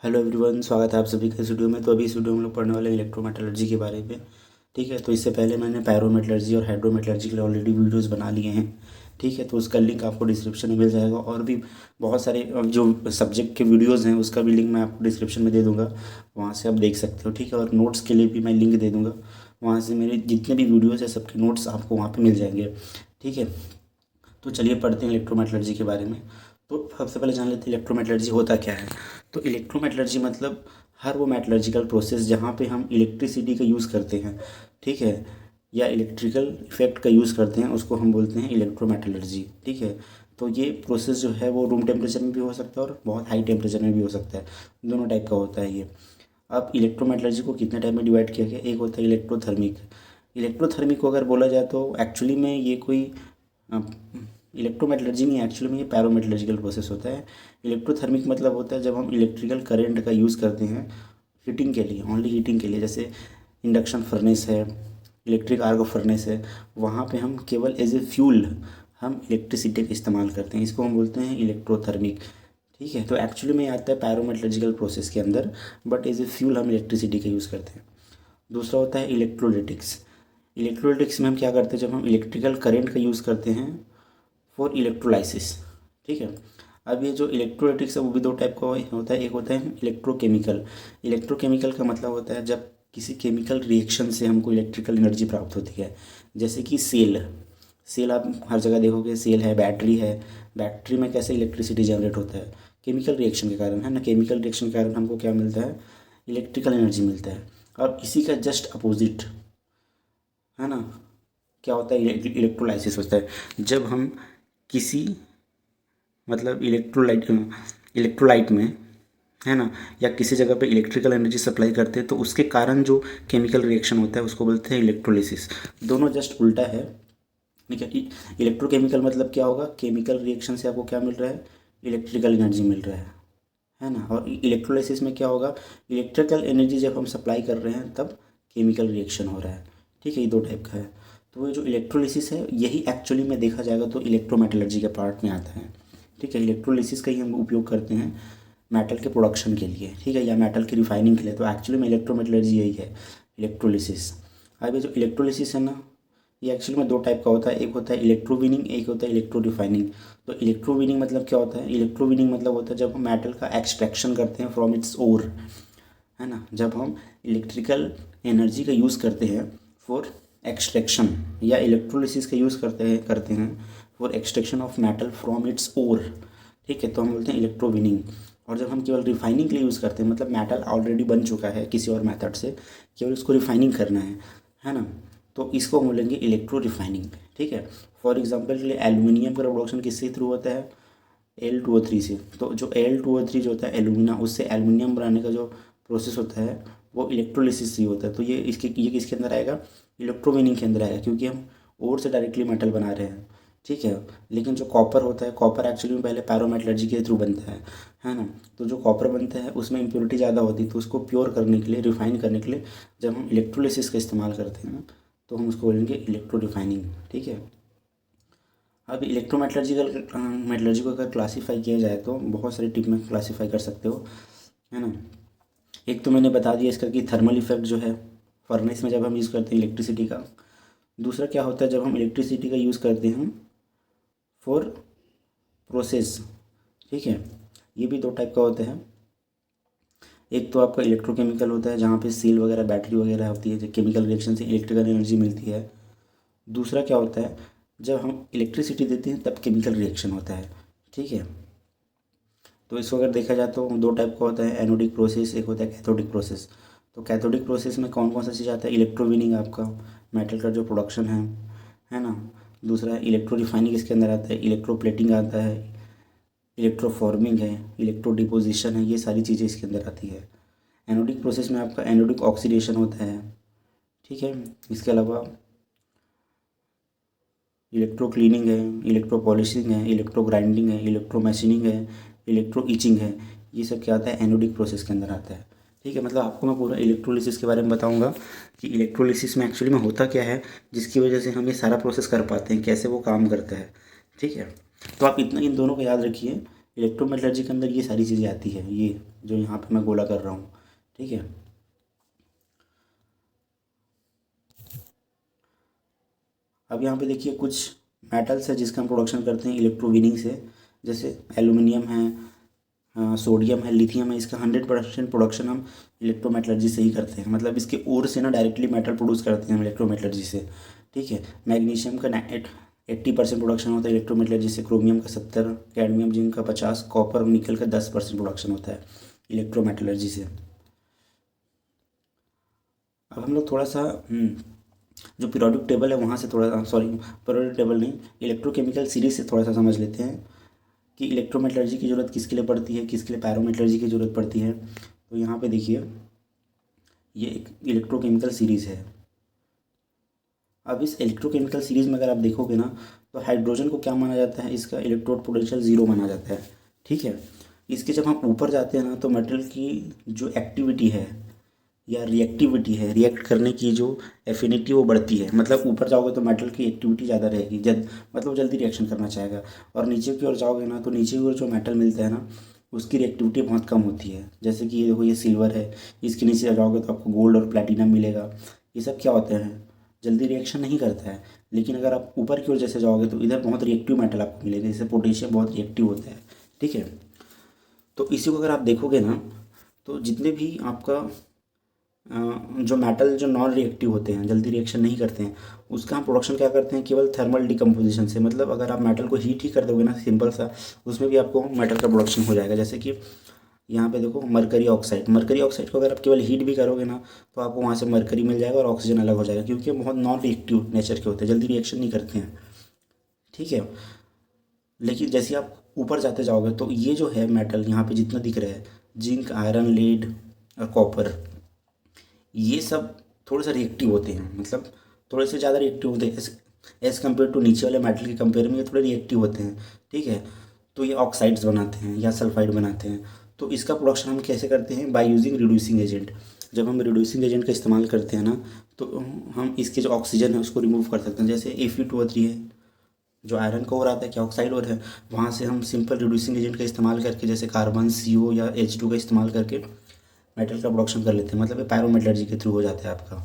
Hello everyone, स्वागत है आप सभी का इस वीडियो में। तो अभी इस वीडियो में हम लोग पढ़ने वाले हैं इलेक्ट्रोमेटलर्जी के बारे में। ठीक है, तो इससे पहले मैंने पायरोमेटलर्जी और हाइड्रोमेटलर्जी के लिए ऑलरेडी वीडियोस बना लिए हैं। ठीक है, तो उसका लिंक आपको डिस्क्रिप्शन में मिल जाएगा, और भी बहुत सारे जो सब्जेक्ट के वीडियोज़ हैं उसका भी लिंक मैं आपको डिस्क्रिप्शन में दे दूँगा, वहाँ से आप देख सकते हो। ठीक है, और नोट्स के लिए भी मैं लिंक दे दूँगा, वहाँ से मेरे जितने भी वीडियोज़ हैं सबके नोट्स आपको वहाँ पर मिल जाएंगे। ठीक है, तो चलिए पढ़ते हैं इलेक्ट्रोमेटलर्जी के बारे में। तो सबसे पहले जान लेते हैं इलेक्ट्रोमेटलर्जी होता क्या है। तो इलेक्ट्रोमेटलर्जी मतलब हर वो मेटलर्जिकल प्रोसेस जहाँ पे हम इलेक्ट्रिसिटी का यूज़ करते हैं, ठीक है, या इलेक्ट्रिकल इफेक्ट का यूज़ करते हैं, उसको हम बोलते हैं इलेक्ट्रोमेटलर्जी। ठीक है, तो ये प्रोसेस जो है वो रूम टेम्परेचर में भी हो सकता है और बहुत हाई टेम्परेचर में भी हो सकता है, दोनों टाइप का होता है ये। अब इलेक्ट्रोमेटलर्जी को कितने टाइप में डिवाइड किया गया, एक होता है इलेक्ट्रोथर्मिक। इलेक्ट्रोथर्मिक को अगर बोला जाए तो एक्चुअली में ये कोई इलेक्ट्रोमेटलर्जी नहीं, एक्चुअली में ये पैरोमेटलर्जिकल प्रोसेस होता है। इलेक्ट्रोथर्मिक मतलब होता है जब हम इलेक्ट्रिकल करंट का यूज़ करते हैं हीटिंग के लिए, ओनली हीटिंग के लिए, जैसे इंडक्शन फर्नेस है, इलेक्ट्रिक आर्क फर्नेस है, वहाँ पे हम केवल एज ए फ्यूल हम इलेक्ट्रिसिटी का इस्तेमाल करते हैं, इसको हम बोलते हैं इलेक्ट्रोथर्मिक। ठीक है, तो एक्चुअली में आता है पैरोमेटलर्जिकल प्रोसेस के अंदर, बट एज ए फ्यूल हम इलेक्ट्रिसिटी का यूज़ करते हैं। दूसरा होता है इलेक्ट्रोलिटिक्स। इलेक्ट्रोलिटिक्स में हम क्या करते हैं, जब हम इलेक्ट्रिकल करंट का यूज़ करते हैं फॉर इलेक्ट्रोलाइसिस। ठीक है, अब ये जो इलेक्ट्रोलिटिक्स है वो भी दो टाइप का होता है। एक होता है इलेक्ट्रोकेमिकल। इलेक्ट्रोकेमिकल का मतलब होता है जब किसी केमिकल रिएक्शन से हमको इलेक्ट्रिकल एनर्जी प्राप्त होती है, जैसे कि सेल। सेल आप हर जगह देखोगे, सेल है, बैटरी है। बैटरी में कैसे इलेक्ट्रिसिटी जनरेट होता है, केमिकल रिएक्शन के कारण, है ना। केमिकल रिएक्शन के कारण हमको क्या मिलता है, इलेक्ट्रिकल एनर्जी मिलता है। अब इसी का जस्ट अपोजिट, है ना, क्या होता है, इलेक्ट्रोलाइसिस होता है। जब हम किसी मतलब इलेक्ट्रोलाइट में, है ना, या किसी जगह पे इलेक्ट्रिकल एनर्जी सप्लाई करते हैं तो उसके कारण जो केमिकल रिएक्शन होता है उसको बोलते हैं इलेक्ट्रोलिसिस। दोनों जस्ट उल्टा है। ठीक है, इलेक्ट्रोकेमिकल मतलब क्या होगा, केमिकल रिएक्शन से आपको क्या मिल रहा है, इलेक्ट्रिकल एनर्जी मिल रहा है ना। और इलेक्ट्रोलाइसिस में क्या होगा, इलेक्ट्रिकल एनर्जी जब हम सप्लाई कर रहे हैं तब केमिकल रिएक्शन हो रहा है। ठीक है, ये दो टाइप का है। तो ये जो इलेक्ट्रोलिसिस है यही एक्चुअली में देखा जाएगा तो इलेक्ट्रोमेटलर्जी के पार्ट में आता है। ठीक है, इलेक्ट्रोलिसिस का ही हम उपयोग करते हैं मेटल के प्रोडक्शन के लिए, ठीक है, या मेटल की रिफाइनिंग के लिए। तो एक्चुअली में इलेक्ट्रोमेटलर्जी यही है, इलेक्ट्रोलिसिस। अब ये जो इलेक्ट्रोलिसिस है ना, ये एक्चुअली में दो टाइप का होता है। एक होता है इलेक्ट्रोविनिंग, एक होता है इलेक्ट्रो रिफाइनिंग। तो इलेक्ट्रोविनिंग मतलब क्या होता है, इलेक्ट्रोविनिंग मतलब होता है जब हम मेटल का एक्सट्रैक्शन करते हैं फ्रॉम इट्स ओर, है ना। जब हम इलेक्ट्रिकल एनर्जी का यूज़ करते हैं फॉर एक्सट्रैक्शन, या इलेक्ट्रोलिसिस का यूज़ करते हैं for extraction of metal from its ore. ठीक है, तो हम बोलते हैं इलेक्ट्रोविनिंग। और जब हम केवल रिफाइनिंग के लिए यूज़ करते हैं, मतलब मेटल ऑलरेडी बन चुका है किसी और मेथड से, केवल उसको रिफाइनिंग करना है ना, तो इसको हम बोलेंगे इलेक्ट्रो रिफाइनिंग। ठीक है, फॉर एग्जांपल के लिए एल्यूमिनियम का प्रोडक्शन किससे थ्रू होता है, Al2O3 से। तो जो Al2O3 जो होता है एल्यूमिना, उससे एल्यूमिनियम बनाने का जो प्रोसेस होता है वो इलेक्ट्रोलिसिस से ही होता है। तो ये किसके अंदर आएगा, इलेक्ट्रोविनिंग के अंदर आएगा, क्योंकि हम ओर से डायरेक्टली मेटल बना रहे हैं। ठीक है, लेकिन जो कॉपर होता है, कॉपर एक्चुअली में पहले पैरोमेटलर्जी के थ्रू बनता है ना। तो जो कॉपर बनता है उसमें इम्प्योरिटी ज़्यादा होती है, तो उसको प्योर करने के लिए, रिफाइन करने के लिए जब हम इलेक्ट्रोलिसिस का इस्तेमाल करते हैं तो हम उसको बोलेंगे इलेक्ट्रो रिफाइनिंग। ठीक है, अब मेटलर्जी को अगर क्लासीफाई किया जाए तो बहुत सारे टिप में क्लासीफाई कर सकते हो, है ना। एक तो मैंने बता दिया इसका कि थर्मल इफेक्ट जो है फर्नेस में जब हम यूज़ करते हैं इलेक्ट्रिसिटी का। दूसरा क्या होता है, जब हम इलेक्ट्रिसिटी का यूज़ करते हैं फॉर प्रोसेस। ठीक है, ये भी दो टाइप का होता है। एक तो आपका इलेक्ट्रोकेमिकल होता है जहाँ पे सेल वगैरह, बैटरी वगैरह होती है, जो केमिकल रिएक्शन से इलेक्ट्रिकल एनर्जी मिलती है। दूसरा क्या होता है, जब हम इलेक्ट्रिसिटी देते हैं तब केमिकल रिएक्शन होता है। ठीक है, तो इसको अगर देखा जाए तो दो टाइप का होता है, एनोडिक प्रोसेस, एक होता है कैथोडिक प्रोसेस। तो कैथोडिक प्रोसेस में कौन कौन सा चीज़ आता है, इलेक्ट्रोविनिंग, आपका मेटल का जो प्रोडक्शन है ना। दूसरा इलेक्ट्रो रिफाइनिंग, इसके अंदर आता है इलेक्ट्रोप्लेटिंग, आता है इलेक्ट्रोफॉर्मिंग है, इलेक्ट्रो डिपोजिशन है, ये सारी चीज़ें इसके अंदर आती है। एनोडिक प्रोसेस में आपका एनोडिक ऑक्सीडेशन होता है। ठीक है, इसके अलावा इलेक्ट्रो क्लीनिंग है, इलेक्ट्रो पॉलिशिंग है, इलेक्ट्रो ग्राइंडिंग है, इलेक्ट्रो मशीनिंग है, इलेक्ट्रो ईचिंग है। ये सब क्या आता है, एनोडिक प्रोसेस के अंदर आता है। ठीक है, मतलब आपको मैं पूरा इलेक्ट्रोलिसिस के बारे में बताऊंगा कि इलेक्ट्रोलिसिस में एक्चुअली में होता क्या है, जिसकी वजह से हम ये सारा प्रोसेस कर पाते हैं, कैसे वो काम करता है। ठीक है, तो आप इतना इन दोनों को याद रखिए, इलेक्ट्रोमेटलर्जी के अंदर ये सारी चीज़ें आती है, ये जो यहाँ पे मैं गोला कर रहा हूँ, ठीक है। अब यहाँ पे देखिए कुछ मेटल्स है जिसका हम प्रोडक्शन करते हैं इलेक्ट्रोविनिंग से, जैसे एल्यूमिनियम है, सोडियम है, लिथियम है। इसका 100% प्रोडक्शन हम इलेक्ट्रोमेटलर्जी से ही करते हैं, मतलब इसके ओर से ना डायरेक्टली मेटल प्रोड्यूस करते हैं हम इलेक्ट्रोमेटलर्जी से, ठीक है। मैग्नीशियम का 80% प्रोडक्शन होता है इलेक्ट्रोमेटलर्जी से, क्रोमियम का 70, कैडमियम जिंक का 50, कॉपर और निकल का 10% प्रोडक्शन होता है इलेक्ट्रोमेटलर्जी से। अब हम लोग थोड़ा सा जो पीरियोडिक टेबल है वहाँ से थोड़ा, सॉरी पीरियोडिक टेबल नहीं, इलेक्ट्रोकेमिकल सीरीज से थोड़ा सा समझ लेते हैं कि इलेक्ट्रोमेटलर्जी की ज़रूरत किसके लिए पड़ती है, किसके लिए पायरोमेटलर्जी की ज़रूरत पड़ती है। तो यहाँ पे देखिए ये एक इलेक्ट्रोकेमिकल सीरीज़ है। अब इस इलेक्ट्रोकेमिकल सीरीज़ में अगर आप देखोगे ना, तो हाइड्रोजन को क्या माना जाता है, इसका इलेक्ट्रोड पोटेंशियल 0 माना जाता है, ठीक है। इसके जब हम ऊपर जाते हैं ना, तो मेटल की जो एक्टिविटी है या रिएक्टिविटी है, रिएक्ट करने की जो एफिनिटी वो बढ़ती है। मतलब ऊपर जाओगे तो मेटल की एक्टिविटी ज़्यादा रहेगी, मतलब जल्दी रिएक्शन करना चाहेगा। और नीचे की ओर जाओगे ना, तो नीचे की ओर जो मेटल मिलता है ना, उसकी रिएक्टिविटी बहुत कम होती है। जैसे कि ये देखो, ये सिल्वर है, इसके नीचे जाओगे तो आपको गोल्ड और प्लेटिनम मिलेगा। ये सब क्या होते हैं, जल्दी रिएक्शन नहीं करता है। लेकिन अगर आप ऊपर की ओर जैसे जाओगे तो इधर बहुत रिएक्टिव मेटल आपको मिलेगा, जैसे पोटेशियम बहुत रिएक्टिव होता है, ठीक है। तो इसी को अगर आप देखोगे ना, तो जितने भी आपका जो मेटल जो नॉन रिएक्टिव होते हैं, जल्दी रिएक्शन नहीं करते हैं, उसका हम प्रोडक्शन क्या करते हैं, केवल थर्मल डिकम्पोजिशन से। मतलब अगर आप मेटल को हीट ही कर दोगे ना, सिंपल सा, उसमें भी आपको मेटल का प्रोडक्शन हो जाएगा। जैसे कि यहाँ पे देखो मरकरी ऑक्साइड, मरकरी ऑक्साइड को अगर आप केवल हीट भी करोगे ना, तो आपको वहाँ से मरकरी मिल जाएगा और ऑक्सीजन अलग हो जाएगा, क्योंकि बहुत नॉन रिएक्टिव नेचर के होते हैं, जल्दी रिएक्शन नहीं करते हैं, ठीक है। लेकिन जैसे आप ऊपर जाते जाओगे तो ये जो है मेटल यहाँ पे जितना दिख रहा है, जिंक, आयरन, लेड और कॉपर, ये सब थोड़े से रिएक्टिव होते हैं। मतलब थोड़े से ज़्यादा रिएक्टिव होते हैं एज कम्पेयर टू नीचे वाले मेटल के कंपेयर में, ये थोड़े रिएक्टिव होते हैं, ठीक है। तो ये ऑक्साइड्स बनाते हैं या सल्फाइड बनाते हैं। तो इसका प्रोडक्शन हम कैसे करते हैं, बाय यूजिंग रिड्यूसिंग एजेंट। जब हम रिड्यूसिंग एजेंट का इस्तेमाल करते हैं ना, तो हम इसके जो ऑक्सीजन है उसको रिमूव कर सकते हैं। जैसे Fe2O3 है, जो आयरन का ओर आता है, क्या ऑक्साइड और है, वहाँ से हम सिंपल रिड्यूसिंग एजेंट का इस्तेमाल करके, जैसे कार्बन, CO या H2 का इस्तेमाल करके मेटल का प्रोडक्शन कर लेते हैं। मतलब ये पायरोमेटलर्जी के थ्रू हो जाता है आपका,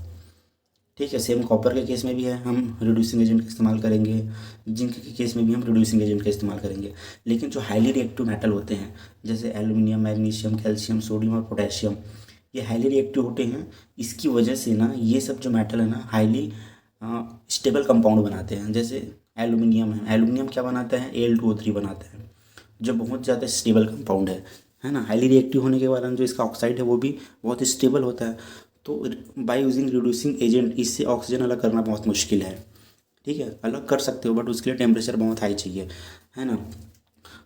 ठीक है। सेम कॉपर के केस में भी है, हम रिड्यूसिंग एजेंट का इस्तेमाल करेंगे। जिंक के केस में भी हम रिड्यूसिंग एजेंट का इस्तेमाल करेंगे। लेकिन जो हाईली रिएक्टिव मेटल होते हैं, जैसे एल्यूमिनियम, मैग्नीशियम, कैल्शियम, सोडियम और पोटेशियम, ये हाईली रिएक्टिव होते हैं। इसकी वजह से ना ये सब जो मेटल है ना, हाईली स्टेबल कंपाउंड बनाते हैं। जैसे एल्यूमिनियम है, एल्यूमिनियम क्या बनाता है, Al2O3 बनाता है, जो बहुत ज़्यादा स्टेबल कंपाउंड है ना। हाईली रिएक्टिव होने के कारण जो इसका ऑक्साइड है वो भी बहुत स्टेबल होता है। तो बाय यूजिंग रिड्यूसिंग एजेंट इससे ऑक्सीजन अलग करना बहुत मुश्किल है, ठीक है। अलग कर सकते हो बट उसके लिए टेम्परेचर बहुत हाई चाहिए, है ना।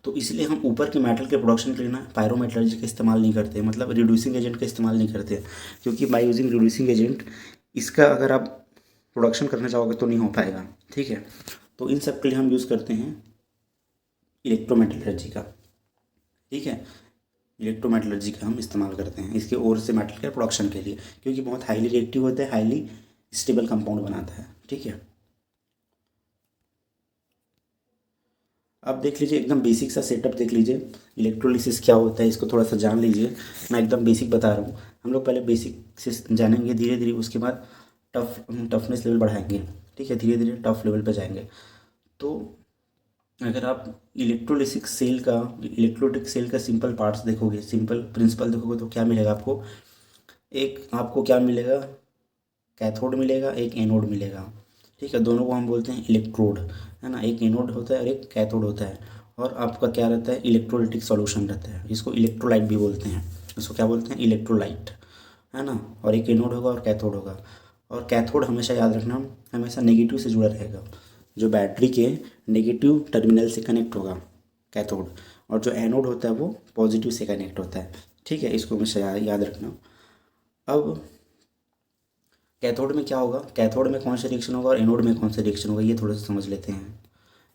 तो इसलिए हम ऊपर के मेटल के प्रोडक्शन के लिए ना पायरोमेटलर्जी का इस्तेमाल नहीं करते, मतलब रिड्यूसिंग एजेंट का इस्तेमाल नहीं करते। क्योंकि बाय यूजिंग रिड्यूसिंग एजेंट इसका अगर आप प्रोडक्शन करना चाहोगे तो नहीं हो पाएगा, ठीक है। तो इन सब के लिए हम यूज़ करते हैं इलेक्ट्रोमेटलर्जी का, ठीक है। इलेक्ट्रोमेटलर्जी का हम इस्तेमाल करते हैं इसके ओर से मेटल के प्रोडक्शन के लिए, क्योंकि बहुत हाईली रिएक्टिव होता है, हाईली स्टेबल कंपाउंड बनाता है, ठीक है। अब देख लीजिए एकदम बेसिक सा सेटअप देख लीजिए, इलेक्ट्रोलिसिस क्या होता है इसको थोड़ा सा जान लीजिए। मैं एकदम बेसिक बता रहा हूँ। हम लोग पहले बेसिक से जानेंगे, धीरे धीरे उसके बाद टफनेस लेवल बढ़ाएंगे, ठीक है। धीरे धीरे टफ लेवल पे जाएंगे। तो अगर आप इलेक्ट्रोलिटिक सेल का सिंपल पार्ट्स देखोगे, सिंपल प्रिंसिपल देखोगे, तो क्या मिलेगा आपको, आपको क्या मिलेगा, कैथोड मिलेगा, एक एनोड मिलेगा, ठीक है। दोनों को हम बोलते हैं इलेक्ट्रोड, है ना। एक एनोड होता है और एक कैथोड होता है। और आपका क्या रहता है, इलेक्ट्रोलाइटिक सॉल्यूशन रहता है, इसको इलेक्ट्रोलाइट भी बोलते हैं। इसको क्या बोलते हैं, इलेक्ट्रोलाइट, है ना। और एक एनोड होगा और कैथोड होगा। और कैथोड हमेशा याद रखना, हमेशा नेगेटिव से जुड़ा रहेगा। जो बैटरी के नेगेटिव टर्मिनल से कनेक्ट होगा कैथोड, और जो एनोड होता है वो पॉजिटिव से कनेक्ट होता है, ठीक है। इसको हमेशा याद रखना। अब कैथोड में क्या होगा, कैथोड में कौन सा रिएक्शन होगा और एनोड में कौन सा रिएक्शन होगा, ये थोड़ा सा समझ लेते हैं।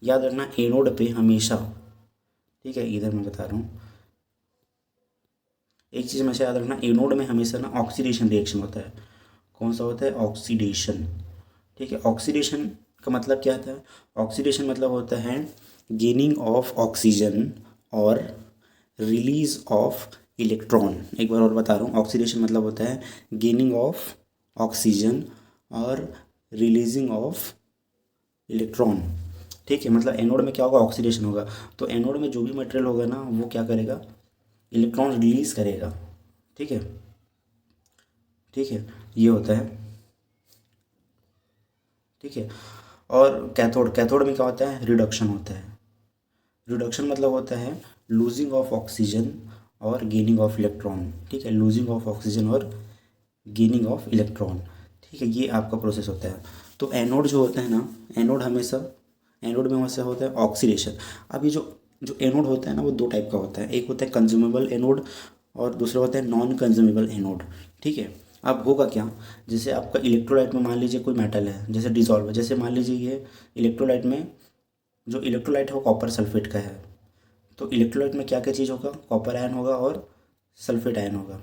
याद रखना एनोड पे हमेशा, ठीक है, इधर मैं बता रहा हूँ, एक चीज़ हमेशा याद रखना, एनोड में हमेशा ना ऑक्सीडेशन रिएक्शन होता है। कौन सा होता है, ऑक्सीडेशन, ठीक है। ऑक्सीडेशन का मतलब क्या होता है, ऑक्सीडेशन मतलब होता है गेनिंग ऑफ ऑक्सीजन और रिलीज ऑफ इलेक्ट्रॉन। एक बार और बता रहा हूँ, ऑक्सीडेशन मतलब होता है गेनिंग ऑफ ऑक्सीजन और रिलीजिंग ऑफ इलेक्ट्रॉन। ठीक है, मतलब एनोड में क्या होगा, ऑक्सीडेशन होगा। तो एनोड में जो भी मटेरियल होगा ना वो क्या करेगा, इलेक्ट्रॉन रिलीज करेगा। ठीक है, ठीक है, ये होता है। ठीक है, और कैथोड, कैथोड में क्या होता है, रिडक्शन होता है। रिडक्शन मतलब होता है लूजिंग ऑफ ऑक्सीजन और गेनिंग ऑफ इलेक्ट्रॉन। ठीक है, लूजिंग ऑफ ऑक्सीजन और गेनिंग ऑफ इलेक्ट्रॉन। ठीक है, ये आपका प्रोसेस होता है। तो एनोड जो होता है ना, एनोड हमेशा, एनोड में हमेशा होता है ऑक्सीडेशन। अब ये जो जो एनोड होता है ना वो दो टाइप का होता है, एक होता है कंज्यूमेबल एनोड और दूसरा होता है नॉन कंज्यूमेबल एनोड। ठीक है, अब होगा क्या, जैसे आपका इलेक्ट्रोलाइट में मान लीजिए कोई मेटल है जैसे डिजॉल्व है, जैसे मान लीजिए ये इलेक्ट्रोलाइट में जो इलेक्ट्रोलाइट है वो कॉपर सल्फेट का है। तो इलेक्ट्रोलाइट में क्या क्या चीज़ होगा, कॉपर आयन होगा और सल्फेट आयन होगा।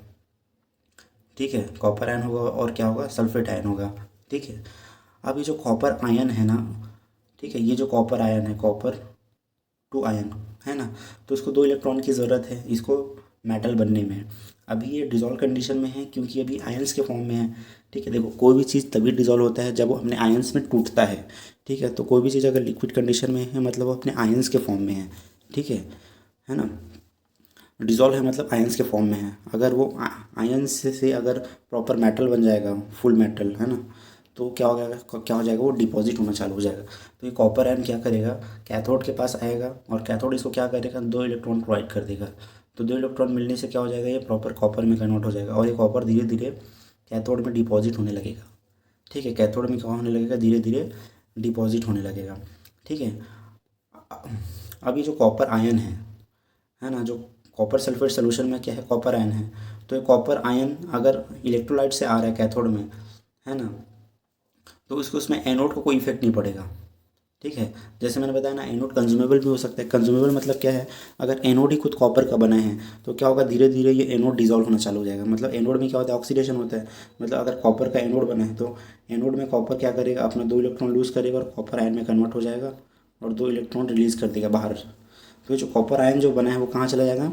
ठीक है, कॉपर आयन होगा और क्या होगा, सल्फेट आयन होगा। ठीक है, अब ये जो कॉपर आयन है ना, ठीक है, ये जो कॉपर आयन है, कॉपर टू आयन है ना, तो इसको दो इलेक्ट्रॉन की ज़रूरत है इसको मेटल बनने में। अभी ये डिजॉल्व कंडीशन में है क्योंकि अभी आयंस के फॉर्म में है। ठीक है, देखो कोई भी चीज़ तभी डिजॉल्व होता है जब वो अपने आयंस में टूटता है। ठीक है, तो कोई भी चीज़ अगर लिक्विड कंडीशन में है मतलब वो अपने आयंस के फॉर्म में है। ठीक है ना, डिजॉल्व है मतलब आयंस के फॉर्म में है। अगर वो आयंस से अगर प्रॉपर मेटल बन जाएगा, फुल मेटल है ना, तो क्या हो जाएगा, क्या हो जाएगा, वो डिपॉजिट होना चालू हो जाएगा। तो ये कॉपर आयन क्या करेगा, कैथोड के पास आएगा और कैथोड इसको क्या करेगा, दो इलेक्ट्रॉन प्रोवाइड कर देगा। तो दो इलेक्ट्रॉन मिलने से क्या हो जाएगा, ये प्रॉपर कॉपर में कन्वर्ट हो जाएगा और ये कॉपर धीरे धीरे कैथोड में डिपॉजिट होने लगेगा। ठीक है, कैथोड में क्या होने लगेगा, धीरे धीरे डिपॉजिट होने लगेगा। ठीक है, अब ये जो कॉपर आयन है ना, जो कॉपर सल्फेट सोल्यूशन में क्या है, कॉपर आयन है। तो ये कॉपर आयन अगर इलेक्ट्रोलाइट से आ रहा है कैथोड में, है ना, तो उसको उसमें एनोड को कोई इफेक्ट नहीं पड़ेगा। ठीक है, जैसे मैंने बताया ना, एनोड कंज्यूमेबल भी हो सकता है। कंज्यूमेबल मतलब क्या है, अगर एनोड ही खुद कॉपर का बना है तो क्या होगा, धीरे धीरे ये एनोड डिजॉल्व होना चालू हो जाएगा। मतलब एनोड में क्या होता है, ऑक्सीडेशन होता है। मतलब अगर कॉपर का एनोड बना है तो एनोड में कॉपर क्या करेगा, अपना दो इलेक्ट्रॉन लूज़ करेगा और कॉपर आयन में कन्वर्ट हो जाएगा और दो इलेक्ट्रॉन रिलीज़ कर देगा बाहर। तो जो कॉपर आयन जो बना है वो कहाँ चला जाएगा,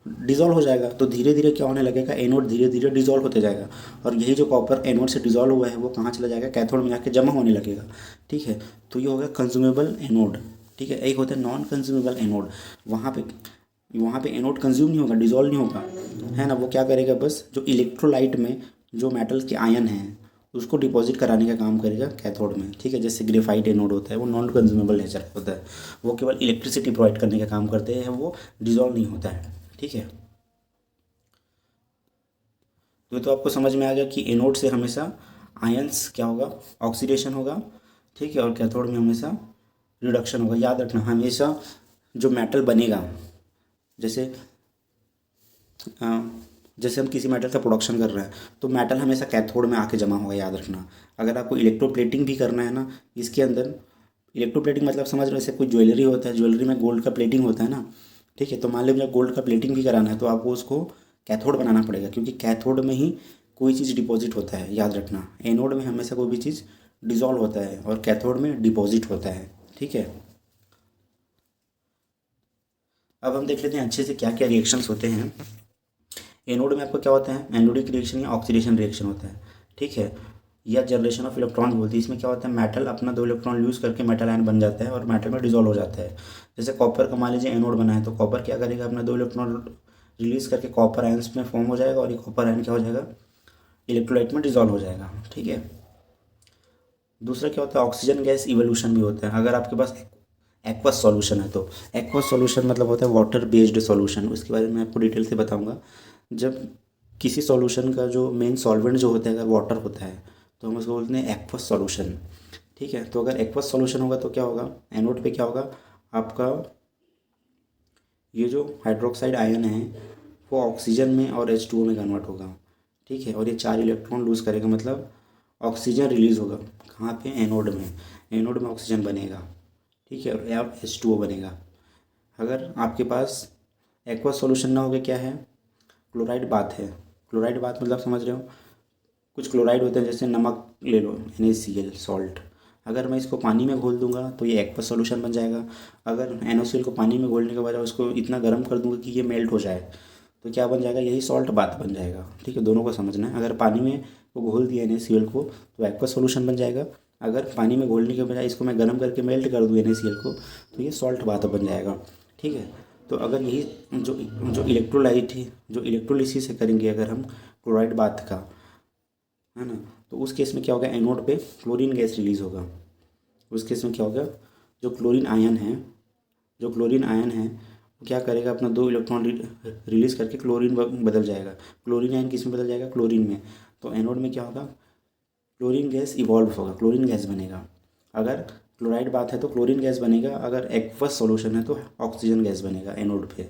डिज़ोल्व हो जाएगा। तो धीरे धीरे क्या होने लगेगा, एनोड धीरे धीरे डिज़ोल्व होते जाएगा और यही जो कॉपर एनोड से डिज़ोल्व हुआ है वो कहाँ चला जाएगा, कैथोड में जाके जमा होने लगेगा। ठीक है, तो ये हो गया कंज्यूमेबल एनोड। ठीक है, एक होता है नॉन कंज्यूमेबल एनोड। वहाँ पे एनोड कंज्यूम नहीं होगा, डिज़ोल्व नहीं होगा, है ना। वो क्या करेगा, बस जो इलेक्ट्रोलाइट में जो मेटल के आयन हैं उसको डिपॉजिट कराने का काम करेगा कैथोड में। ठीक है, जैसे ग्रेफाइट एनोड होता है वो नॉन कंज्यूमेबल नेचर का होता है, वो केवल इलेक्ट्रिसिटी प्रोवाइड करने का काम करते हैं, वो डिज़ोल्व नहीं होता है। ठीक है, तो आपको समझ में आ गया कि एनोड से हमेशा आयंस क्या होगा, ऑक्सीडेशन होगा। ठीक है, और कैथोड में हमेशा रिडक्शन होगा। याद रखना हमेशा जो मेटल बनेगा, जैसे अ, जैसे हम किसी मेटल का प्रोडक्शन कर रहे हैं तो मेटल हमेशा कैथोड में आके जमा होगा, याद रखना। अगर आपको इलेक्ट्रोप्लेटिंग भी करना है ना, इसके अंदर इलेक्ट्रोप्लेटिंग मतलब समझ रहे हो, जैसे कोई ज्वेलरी होता है, ज्वेलरी में गोल्ड का प्लेटिंग होता है ना। ठीक है, तो मान लीजिए गोल्ड का प्लेटिंग भी कराना है तो आपको उसको कैथोड बनाना पड़ेगा क्योंकि कैथोड में ही कोई चीज़ डिपॉजिट होता है। याद रखना, एनोड में हमेशा कोई भी चीज़ डिजॉल्व होता है और कैथोड में डिपॉजिट होता है। ठीक है, अब हम देख लेते हैं अच्छे से क्या क्या रिएक्शंस होते हैं। एनोड में आपको क्या होता है, एनोडिक रिएक्शन या ऑक्सीडेशन रिएक्शन होता है। ठीक है, या जनरेशन ऑफ इलेक्ट्रॉन बोलती है। इसमें क्या होता है, मेटल अपना दो इलेक्ट्रॉन यूज़ करके मेटल आयन बन जाता है और मेटल में डिजोल्व हो जाता है। जैसे कॉपर का मान लीजिए एनोड बना है तो कॉपर क्या करेगा, अपना दो इलेक्ट्रॉन रिलीज करके कॉपर आयंस में फॉर्म हो जाएगा और ये कॉपर आयन क्या हो जाएगा, इलेक्ट्रोलाइट में डिजोल्व हो जाएगा। ठीक है, दूसरा क्या होता है, ऑक्सीजन गैस इवोल्यूशन भी होता है। अगर आपके पास एक्वस सॉल्यूशन है तो एक्वस सॉल्यूशन मतलब होता है वाटर बेस्ड सॉल्यूशन। उसके बारे में आपको डिटेल से बताऊंगा। जब किसी सॉल्यूशन का जो मेन सॉल्वेंट जो होता है अगर वाटर होता है तो हम उसको बोलते हैं एक्वस सॉल्यूशन। ठीक है, तो अगर एक्वस सॉल्यूशन होगा तो क्या होगा, एनोड पे क्या होगा, आपका ये जो हाइड्रोक्साइड आयन है वो ऑक्सीजन में और H2O में कन्वर्ट होगा। ठीक है, और ये चार इलेक्ट्रॉन लूज़ करेगा मतलब ऑक्सीजन रिलीज़ होगा। कहाँ पे, एनोड में। एनोड में ऑक्सीजन बनेगा। ठीक है, और यहाँ H2O बनेगा। अगर आपके पास एक्वस सॉल्यूशन ना होगा, क्या है, क्लोराइड बात है। क्लोराइड बात मतलब समझ रहे हो, कुछ क्लोराइड होते हैं जैसे नमक ले लो, NaCl सॉल्ट, अगर मैं इसको पानी में घोल दूंगा तो ये एक्वस सॉल्यूशन बन जाएगा। अगर NaCl को पानी में घोलने के बाद उसको इतना गर्म कर दूंगा कि ये मेल्ट हो जाए तो क्या बन जाएगा, यही सॉल्ट बात बन जाएगा। ठीक है, दोनों को समझना है। अगर पानी में को घोल दिया NaCl को तो एक्वस सॉल्यूशन बन जाएगा। अगर पानी में घोलने के बजाय इसको मैं गर्म करके मेल्ट कर दूँ NaCl को तो ये सॉल्ट बात बन जाएगा। ठीक है, तो अगर यही जो जो इलेक्ट्रोलाइट है, जो इलेक्ट्रोलिसिस से करेंगे अगर हम क्लोराइड बात का, है ना, तो उस केस में क्या होगा, एनोड पे क्लोरीन गैस रिलीज़ होगा। उस केस में क्या होगा, जो क्लोरीन आयन है, जो क्लोरीन आयन है वो क्या करेगा, अपना 2 इलेक्ट्रॉन रिलीज़ करके क्लोरीन बदल जाएगा। क्लोरीन आयन किस में बदल जाएगा, क्लोरीन में। तो एनोड में क्या होगा, क्लोरीन गैस इवॉल्व होगा, क्लोरीन गैस बनेगा। अगर क्लोराइड बात है तो क्लोरीन गैस बनेगा, अगर एक्वस सॉल्यूशन है तो ऑक्सीजन गैस बनेगा एनोड पे।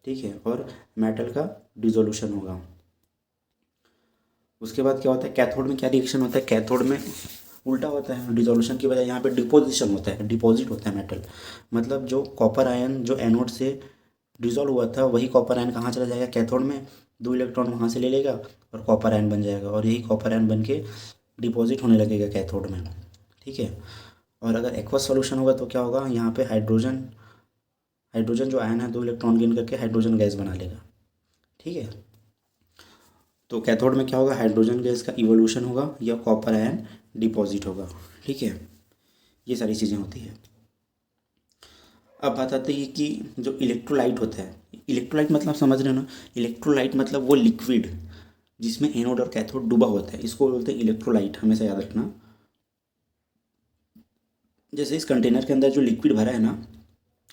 ठीक है, और मेटल का डिसोल्यूशन होगा। उसके बाद क्या होता है, कैथोड में क्या रिएक्शन होता है, कैथोड में उल्टा होता है, डिसोल्यूशन की बजाय यहाँ पे डिपोजिशन होता है, डिपॉजिट होता है मेटल। मतलब जो कॉपर आयन जो एनोड से डिसॉल्व हुआ था वही कॉपर आयन कहाँ चला जाएगा, कैथोड में। 2 इलेक्ट्रॉन वहाँ से ले लेगा और कॉपर आयन बन जाएगा, और यही कॉपर आयन बन के डिपॉजिट होने लगेगा कैथोड में। ठीक है, और अगर एक्वस सॉल्यूशन होगा तो क्या होगा, यहाँ पे हाइड्रोजन हाइड्रोजन जो आयन है 2 इलेक्ट्रॉन गेन करके हाइड्रोजन गैस बना लेगा। ठीक है, तो कैथोड में क्या होगा, हाइड्रोजन गैस का इवोल्यूशन होगा या कॉपर आयन डिपॉजिट होगा। ठीक है, ये सारी चीज़ें होती है। अब बात आती है कि जो इलेक्ट्रोलाइट होता है, इलेक्ट्रोलाइट मतलब समझ रहे हो ना, इलेक्ट्रोलाइट मतलब वो लिक्विड जिसमें एनोड और कैथोड डूबा होता है, इसको बोलते हैं इलेक्ट्रोलाइट, हमेशा याद रखना। जैसे इस कंटेनर के अंदर जो लिक्विड भरा है ना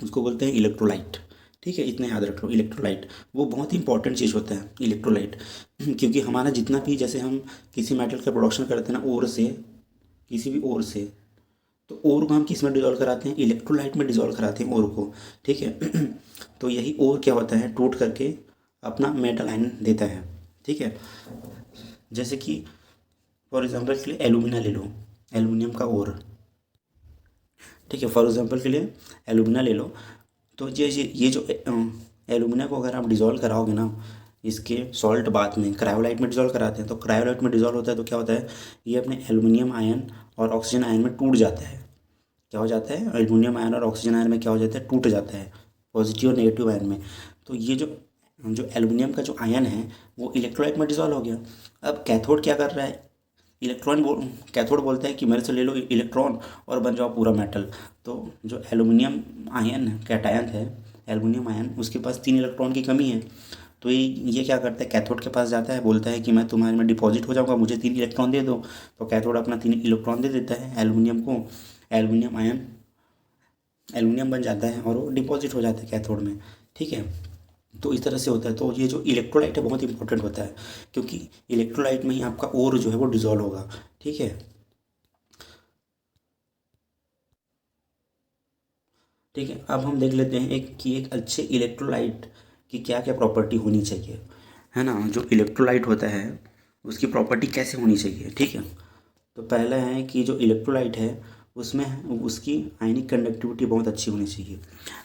उसको बोलते हैं इलेक्ट्रोलाइट। ठीक है, इतना याद रख लो, इलेक्ट्रोलाइट वो बहुत ही इंपॉर्टेंट चीज़ होता है इलेक्ट्रोलाइट। क्योंकि हमारा जितना भी, जैसे हम किसी मेटल का प्रोडक्शन करते हैं ना ओर से, किसी भी ओर से, तो ओर को हम किस में डिजोल्व कराते हैं, इलेक्ट्रोलाइट में डिजोल्व कराते हैं ओर को। ठीक है, तो यही ओर क्या होता है, टूट करके अपना मेटल आयन देता है। ठीक है, जैसे कि फॉर एग्जांपल के लिए एलुमिना ले लो, एल्युमिनियम का ओर। ठीक है, फॉर एग्जांपल के लिए एलुमिना ले लो, तो ये जो एलुमिना को अगर आप डिज़ोल्व कराओगे ना इसके सॉल्ट बाथ में, क्रायोलाइट में डिज़ोल्व कराते हैं, तो क्रायोलाइट में डिज़ोल्व होता है तो क्या होता है, ये अपने एलुमिनियम आयन और ऑक्सीजन आयन में टूट जाता है। क्या हो जाता है, एल्युमिनियम आयन और ऑक्सीजन आयन में क्या हो जाता है, टूट जाता है, पॉजिटिव और नेगेटिव आयन में। तो ये जो जो एल्युमिनियम का जो आयन है वो इलेक्ट्रोलाइट में डिज़ोल्व हो गया। अब कैथोड क्या कर रहा है, कैथोड बोलता है कि मेरे से ले लो इलेक्ट्रॉन और बन जाओ पूरा मेटल। तो जो एल्युमिनियम आयन कैटायन है, एल्युमिनियम आयन, उसके पास 3 इलेक्ट्रॉन की कमी है। तो ये क्या करता है, कैथोड के पास जाता है, बोलता है कि मैं तुम्हारे में डिपॉजिट हो जाऊंगा, मुझे 3 इलेक्ट्रॉन दे दो। तो कैथोड अपना 3 इलेक्ट्रॉन दे देता है एल्युमिनियम को, एल्युमिनियम आयन एल्युमिनियम बन जाता है और वो डिपॉजिट हो जाता है कैथोड में। ठीक है, तो इस तरह से होता है। तो ये जो इलेक्ट्रोलाइट है बहुत इंपॉर्टेंट होता है, क्योंकि इलेक्ट्रोलाइट में ही आपका ओर जो है वो डिजॉल्व होगा। ठीक है, ठीक है, अब हम देख लेते हैं एक अच्छे इलेक्ट्रोलाइट की क्या क्या प्रॉपर्टी होनी चाहिए, है ना। जो इलेक्ट्रोलाइट होता है उसकी प्रॉपर्टी कैसे होनी चाहिए। ठीक है, तो पहला है कि जो इलेक्ट्रोलाइट है उसमें उसकी आयनिक कंडक्टिविटी बहुत अच्छी होनी चाहिए।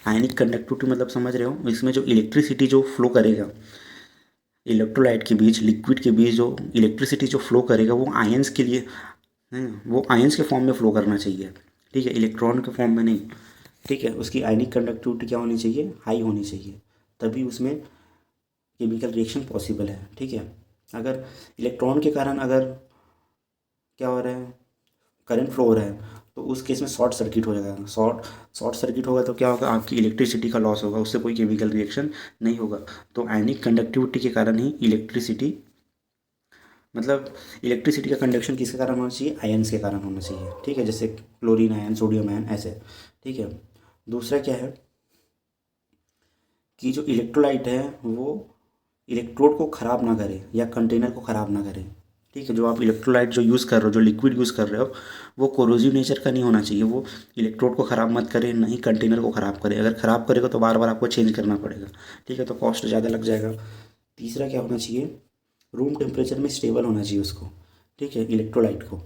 आयनिक कंडक्टिविटी मतलब समझ रहे हो, इसमें जो इलेक्ट्रिसिटी जो फ्लो करेगा इलेक्ट्रोलाइट के बीच, लिक्विड के बीच, जो इलेक्ट्रिसिटी जो फ्लो करेगा वो आयंस के लिए है, वो आयंस के फॉर्म में फ्लो करना चाहिए। ठीक है, इलेक्ट्रॉन के फॉर्म में नहीं। ठीक है, उसकी आयनिक कंडक्टिविटी क्या होनी चाहिए, हाई होनी चाहिए, तभी उसमें केमिकल रिएक्शन पॉसिबल है। ठीक है, अगर इलेक्ट्रॉन के कारण अगर क्या हो रहा है, करंट फ्लो हो रहा है, तो उस केस में शॉर्ट सर्किट हो जाएगा। शॉर्ट सर्किट होगा तो क्या होगा, आपकी इलेक्ट्रिसिटी का लॉस होगा, उससे कोई केमिकल रिएक्शन नहीं होगा। तो आयनिक कंडक्टिविटी के कारण ही इलेक्ट्रिसिटी, मतलब इलेक्ट्रिसिटी का कंडक्शन किसके कारण होना चाहिए, आयन्स के कारण होना चाहिए। ठीक है, जैसे क्लोरीन आयन, सोडियम आयन, ऐसे। ठीक है, दूसरा क्या है कि जो इलेक्ट्रोलाइट है वो इलेक्ट्रोड को ख़राब ना करे या कंटेनर को ख़राब ना करे। ठीक है, जो आप इलेक्ट्रोलाइट जो यूज़ कर रहे हो, जो लिक्विड यूज़ कर रहे हो, वो कोरोजिव नेचर का नहीं होना चाहिए। वो इलेक्ट्रोड को ख़राब मत करे, ना ही कंटेनर को ख़राब करे। अगर ख़राब करेगा तो बार बार आपको चेंज करना पड़ेगा। ठीक है, तो कॉस्ट ज़्यादा लग जाएगा। तीसरा क्या होना चाहिए, रूम टेम्परेचर में स्टेबल होना चाहिए उसको। ठीक है, इलेक्ट्रोलाइट को,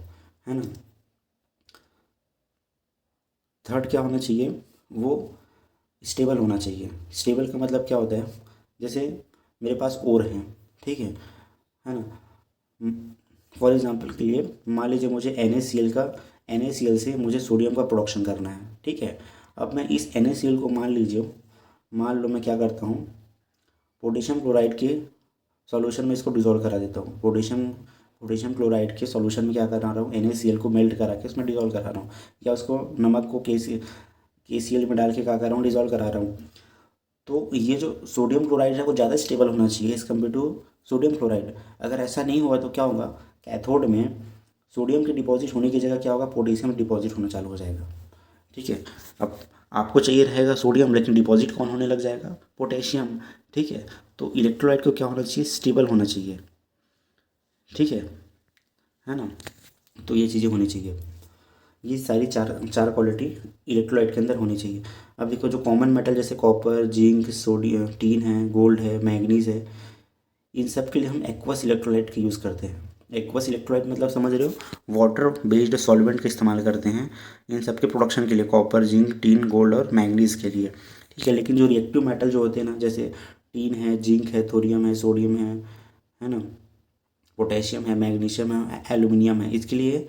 है ना। थर्ड क्या होना चाहिए, वो स्टेबल होना चाहिए। स्टेबल का मतलब क्या होता है, जैसे मेरे पास ओर है, ठीक है ना। फॉर एग्ज़ाम्पल के लिए मान लीजिए मुझे NaCl का NaCl से मुझे सोडियम का प्रोडक्शन करना है, ठीक है। अब मैं इस NaCl को मान लो मैं क्या करता हूँ, पोटेशियम क्लोराइड के सॉल्यूशन में इसको डिज़ोल्व करा देता हूँ। पोटेशियम क्लोराइड के सॉल्यूशन में क्या करा रहा हूँ, NaCl को मेल्ट करा के उसमें डिज़ोल्व करा रहा हूँ, या उसको नमक को KCl में डाल के क्या कर रहा हूँ, डिज़ोल्व करा रहा हूँ। तो ये जो सोडियम क्लोराइड है वो ज़्यादा स्टेबल होना चाहिए as compare to sodium chloride. अगर ऐसा नहीं हुआ तो क्या होगा, कैथोड में सोडियम के डिपॉजिट होने की जगह क्या होगा, पोटेशियम डिपॉजिट होना चालू हो जाएगा, ठीक है। अब आपको चाहिए रहेगा सोडियम, लेकिन डिपॉजिट कौन होने लग जाएगा, पोटेशियम, ठीक है। तो इलेक्ट्रोलाइट को क्या होना चाहिए, स्टेबल होना चाहिए, ठीक है ना। तो ये चीज़ें होनी चाहिए, ये सारी चार चार क्वालिटी इलेक्ट्रोलाइट के अंदर होनी चाहिए। अब देखो जो कॉमन मेटल जैसे कॉपर, जिंक, सोडियम, टीन है, गोल्ड है, मैग्नीज है, इन सब के लिए हम एक्वस इलेक्ट्रोलाइट का यूज़ करते हैं। एक्वस इलेक्ट्रोलाइट मतलब समझ रहे हो, वाटर बेस्ड सॉल्वेंट का इस्तेमाल करते हैं इन सब के प्रोडक्शन के लिए, कॉपर, जिंक, टीन, गोल्ड और मैग्नीज के लिए, ठीक है। लेकिन जो रिएक्टिव मेटल जो होते हैं ना, जैसे टीन है, जिंक है, थोरियम है, सोडियम है ना, पोटेशियम है, मैग्नीशियम है, एल्यूमिनियम है, इसके लिए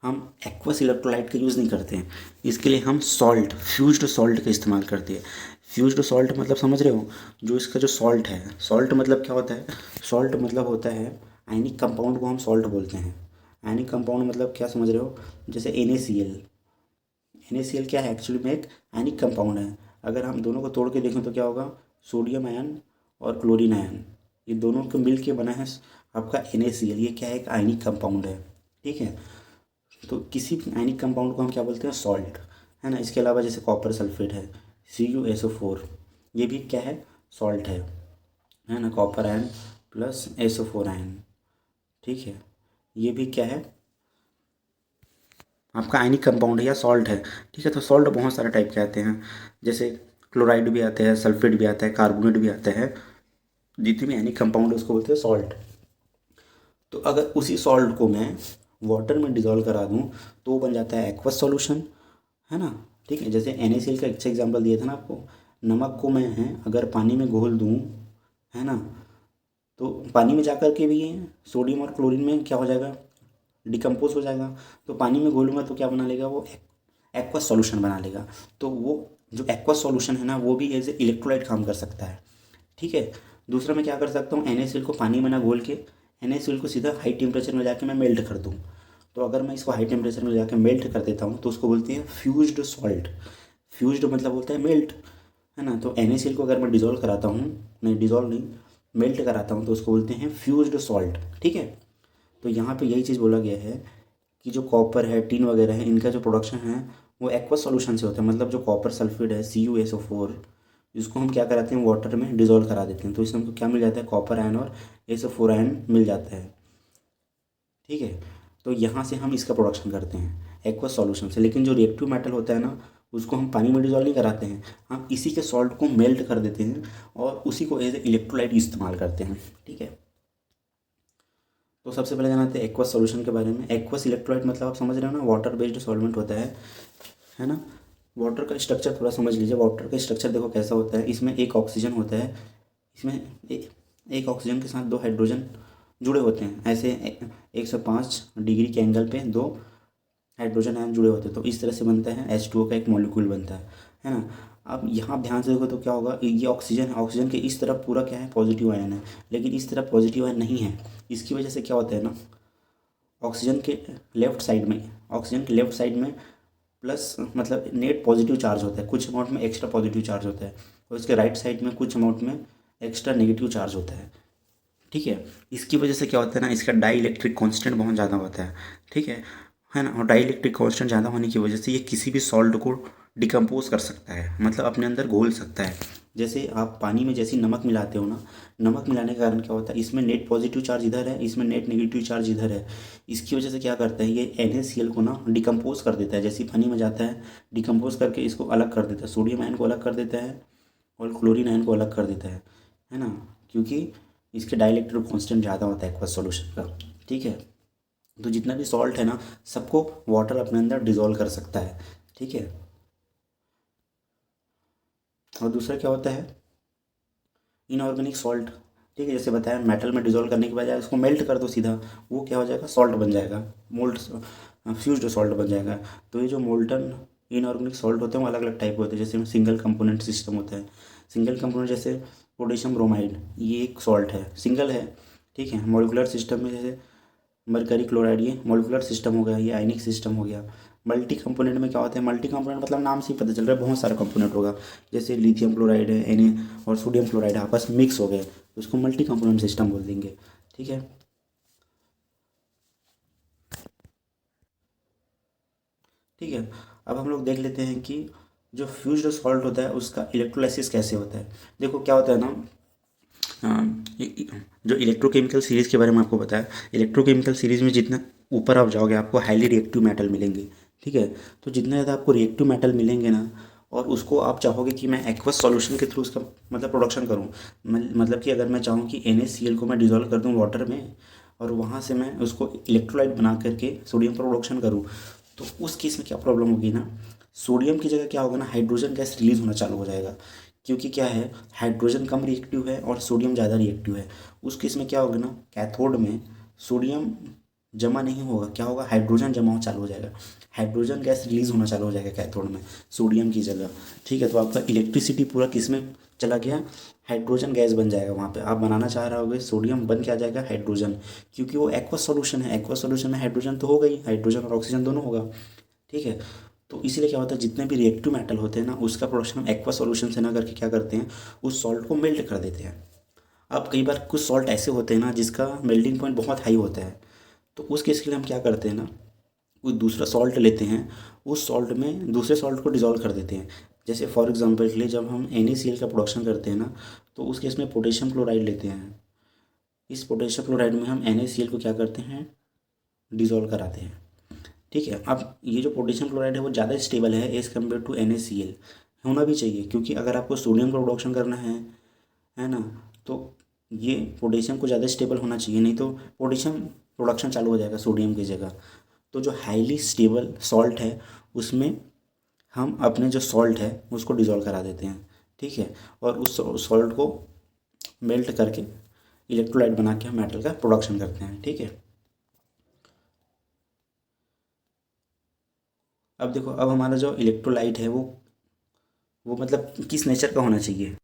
हम एक्वस इलेक्ट्रोलाइट का यूज़ नहीं करते हैं। इसके लिए हम फ्यूज्ड सॉल्ट का इस्तेमाल करते हैं। फ्यूज्ड सॉल्ट मतलब समझ रहे हो, जो इसका जो सॉल्ट है, सॉल्ट मतलब क्या होता है, सॉल्ट मतलब होता है आयनिक कंपाउंड को हम सॉल्ट बोलते हैं। आयनिक कंपाउंड मतलब क्या समझ रहे हो, जैसे NaCl, NaCl क्या है, एक्चुअली में एक आयनिक कंपाउंड है। अगर हम दोनों को तोड़ के देखें तो क्या होगा, सोडियम आयन और क्लोरीन आयन, ये दोनों को मिल के बना है आपका NaCl। ये क्या है, एक आयनिक कंपाउंड है, ठीक है। तो किसी भी आयनिक कंपाउंड को हम क्या बोलते हैं, सॉल्ट, है ना। इसके अलावा जैसे कॉपर सल्फेट है, CuSO4, ये भी क्या है, सॉल्ट है ना, copper ion plus SO4 ion, ठीक है। ये भी क्या है, आपका आयनिक कंपाउंड है या सॉल्ट है, ठीक है। तो सॉल्ट बहुत सारे टाइप के आते हैं, जैसे क्लोराइड भी आते हैं, सल्फेट भी आता है, कार्बोनेट भी आता है। जितने भी आयनिक कंपाउंड है उसको बोलते हैं सॉल्ट। तो अगर उसी सॉल्ट को मैं वाटर में डिज़ोल्व करा दूँ तो वो बन जाता है एक्वस सॉल्यूशन, है ना, ठीक है। जैसे NaCl का अच्छा एग्जांपल दिया था ना आपको, नमक को मैं अगर पानी में घोल दूँ, है ना, तो पानी में जा कर के भी ये सोडियम और क्लोरीन में क्या हो जाएगा, डिकम्पोज हो जाएगा। तो पानी में घोलूँगा तो क्या बना लेगा वो, एक्वस सॉल्यूशन बना लेगा। तो वो जो एक्वस सॉल्यूशन है ना, वो भी एज ए इलेक्ट्रोलाइट काम कर सकता है, ठीक है। दूसरा मैं क्या कर सकता हूँ, NaCl को पानी में ना घोल के NaCl को सीधा हाई टेम्परेचर में जाके मैं मेल्ट कर दूँ। तो अगर मैं इसको हाई टेम्परेचर में जाके मेल्ट कर देता हूँ तो उसको बोलते हैं फ्यूज्ड सॉल्ट। फ्यूज्ड मतलब होता है मेल्ट, है ना। तो NaCl को अगर मैं डिज़ोल्व कराता हूँ, नहीं डिज़ोल्व नहीं, मेल्ट कराता हूँ, तो उसको बोलते हैं फ्यूज्ड सॉल्ट, ठीक है। तो यहाँ पे यही चीज़ बोला गया है कि जो कॉपर है, टीन वगैरह है, इनका जो प्रोडक्शन है वो एक्वस सॉल्यूशन से होता है। मतलब जो कॉपर सल्फेट है, CuSO4, इसको हम क्या कराते हैं, वाटर में डिज़ोल्व करा देते हैं, तो इसमें हमको क्या मिल जाता है, कॉपर आयन और SO4 आयन मिल जाता है, ठीक है। तो यहाँ से हम इसका प्रोडक्शन करते हैं एक्वस सॉल्यूशन से। लेकिन जो रिएक्टिव मेटल होता है ना, उसको हम पानी में डिज़ोल्व नहीं कराते हैं, हम इसी के सॉल्ट को मेल्ट कर देते हैं और उसी को एज ए इलेक्ट्रोलाइट इस्तेमाल करते हैं, ठीक है। तो सबसे पहले जानते हैं एक्वस सॉल्यूशन के बारे में। एक्वस इलेक्ट्रोलाइट मतलब आप समझ रहे हो ना, वाटर बेस्ड सॉल्वेंट होता है ना। वाटर का स्ट्रक्चर थोड़ा समझ लीजिए। वाटर का स्ट्रक्चर देखो कैसा होता है, इसमें एक ऑक्सीजन होता है, इसमें एक ऑक्सीजन के साथ दो हाइड्रोजन जुड़े होते हैं, ऐसे 105 डिग्री के एंगल पे दो हाइड्रोजन आयन जुड़े होते हैं। तो इस तरह से बनता है H2O का एक मॉलिक्यूल बनता है ना। अब यहाँ ध्यान से देखो तो क्या होगा, ये ऑक्सीजन है, ऑक्सीजन के इस तरफ पूरा क्या है, पॉजिटिव आयन है, लेकिन इस तरफ पॉजिटिव आयन नहीं है। इसकी वजह से क्या होता है ना, ऑक्सीजन के लेफ्ट साइड में प्लस मतलब नेट पॉजिटिव चार्ज होता है, कुछ अमाउंट में एक्स्ट्रा पॉजिटिव चार्ज होता है, और इसके राइट साइड में कुछ अमाउंट में एक्स्ट्रा नेगेटिव चार्ज होता है, ठीक है। इसकी वजह से क्या होता है ना, इसका डाई इलेक्ट्रिक कॉन्स्टेंट बहुत ज़्यादा होता है, ठीक है ना। और डाई इलेक्ट्रिक कॉन्स्टेंट ज़्यादा होने की वजह से ये किसी भी सॉल्ट को डिकम्पोज कर सकता है, मतलब अपने अंदर घोल सकता है। जैसे आप पानी में जैसे नमक मिलाते हो ना, नमक मिलाने के कारण क्या होता है, इसमें नेट पॉजिटिव चार्ज इधर है, इसमें नेट नेगेटिव चार्ज इधर है। इसकी वजह से क्या करता है, ये NaCl को ना डिकम्पोज कर देता है, जैसे ही पानी में जाता है डिकम्पोज करके इसको अलग कर देता है, सोडियम आयन को अलग कर देता है और क्लोरीन आयन को अलग कर देता है ना। क्योंकि इसके डाइलेक्ट्रिक कांस्टेंट ज़्यादा होता है एक्वस सॉल्यूशन का, ठीक है। तो जितना भी सॉल्ट है ना, सबको वाटर अपने अंदर डिजोल्व कर सकता है, ठीक है। और दूसरा क्या होता है, इनऑर्गेनिक सॉल्ट, ठीक है। जैसे बताया, मेटल में डिजोल्व करने के बजाय उसको मेल्ट कर दो सीधा, वो क्या हो जाएगा, सॉल्ट बन जाएगा, मोल्ट फ्यूज्ड सॉल्ट बन जाएगा। तो ये जो मोल्टन इनऑर्गेनिक सॉल्ट होते हैं वो अलग अलग टाइप के होते हैं। जैसे सिंगल कंपोनेंट सिस्टम होता है। सिंगल कंपोनेंट जैसे पोटेशियम ब्रोमाइड, ये एक सॉल्ट है, सिंगल है, ठीक है। मॉलिक्यूलर सिस्टम में जैसे मरकरी क्लोराइड, ये मॉलिक्यूलर सिस्टम हो गया, ये आयनिक सिस्टम हो गया। मल्टी कंपोनेंट में क्या होता है, मल्टी कंपोनेंट मतलब नाम से ही पता चल रहा है बहुत सारा कंपोनेंट होगा। जैसे लिथियम क्लोराइड है, Na और सोडियम क्लोराइड आपस में मिक्स हो गए तो उसको मल्टी कंपोनेंट सिस्टम बोल देंगे, ठीक है। ठीक है, अब हम लोग देख लेते हैं कि जो फ्यूज्ड सॉल्ट होता है उसका इलेक्ट्रोलाइसिस कैसे होता है। देखो क्या होता है ना, जो इलेक्ट्रोकेमिकल सीरीज़ के बारे में आपको बताया, इलेक्ट्रोकेमिकल सीरीज़ में जितना ऊपर आप जाओगे आपको हाईली रिएक्टिव मेटल मिलेंगे, ठीक है। तो जितना ज़्यादा आपको रिएक्टिव मेटल मिलेंगे ना, और उसको आप चाहोगे कि मैं एक्वस सॉल्यूशन के थ्रू उसका मतलब प्रोडक्शन करूँ, मतलब कि अगर मैं चाहूँ कि NaCl को मैं डिज़ोल्व कर दूँ वाटर में और वहाँ से मैं उसको इलेक्ट्रोलाइट बना करके सोडियम प्रोडक्शन करूँ, तो उस केस में क्या प्रॉब्लम होगी ना, सोडियम की जगह क्या होगा ना, हाइड्रोजन गैस रिलीज होना चालू हो जाएगा। क्योंकि क्या है, हाइड्रोजन कम रिएक्टिव है और सोडियम ज़्यादा रिएक्टिव है। उस केस में क्या होगा ना, कैथोड में सोडियम जमा नहीं होगा, क्या होगा, हाइड्रोजन जमा हो चालू हो जाएगा। हाइड्रोजन गैस रिलीज होना चालू हो जाएगा कैथोड में सोडियम की जगह, ठीक है। तो आपका इलेक्ट्रिसिटी पूरा किस में चला गया, हाइड्रोजन गैस बन जाएगा। वहाँ पे आप बनाना चाह रहे होगे सोडियम, बन क्या जाएगा, हाइड्रोजन। क्योंकि वो एक्वस सॉल्यूशन है, एक्वस सॉल्यूशन में हाइड्रोजन तो होगा ही, हाइड्रोजन और ऑक्सीजन दोनों होगा, ठीक है। तो इसीलिए क्या होता है, जितने भी रिएक्टिव मेटल होते हैं ना उसका प्रोडक्शन हम एक्वा सॉल्यूशन से ना करके क्या करते हैं, उस सॉल्ट को मेल्ट कर देते हैं। अब कई बार कुछ सॉल्ट ऐसे होते हैं ना जिसका मेल्टिंग पॉइंट बहुत हाई होता है, तो उस केस के लिए हम क्या करते हैं ना, कोई दूसरा सॉल्ट लेते हैं, उस सॉल्ट में दूसरे सॉल्ट को डिज़ोल्व कर देते हैं। जैसे फॉर एग्जांपल के लिए जब हम NaCl का प्रोडक्शन करते हैं ना, तो उस केस में पोटेशियम क्लोराइड लेते हैं। इस पोटेशियम क्लोराइड में हम NaCl को क्या करते हैं, डिज़ोल्व कराते हैं, ठीक है। अब ये जो पोटेशियम क्लोराइड है वो ज़्यादा स्टेबल है एज़ कम्पेयर टू NaCl, होना भी चाहिए, क्योंकि अगर आपको सोडियम का प्रोडक्शन करना है ना, तो ये पोटेशियम को ज़्यादा स्टेबल होना चाहिए, नहीं तो पोटेशियम प्रोडक्शन चालू हो जाएगा सोडियम की जगह। तो जो हाईली स्टेबल सॉल्ट है उसमें हम अपने जो सॉल्ट है उसको डिज़ोल्व करा देते हैं, ठीक है। और उस सॉल्ट को मेल्ट करके इलेक्ट्रोलाइट बना के हम मेटल का प्रोडक्शन करते हैं, ठीक है। अब देखो, अब हमारा जो इलेक्ट्रोलाइट है वो मतलब किस नेचर का होना चाहिए,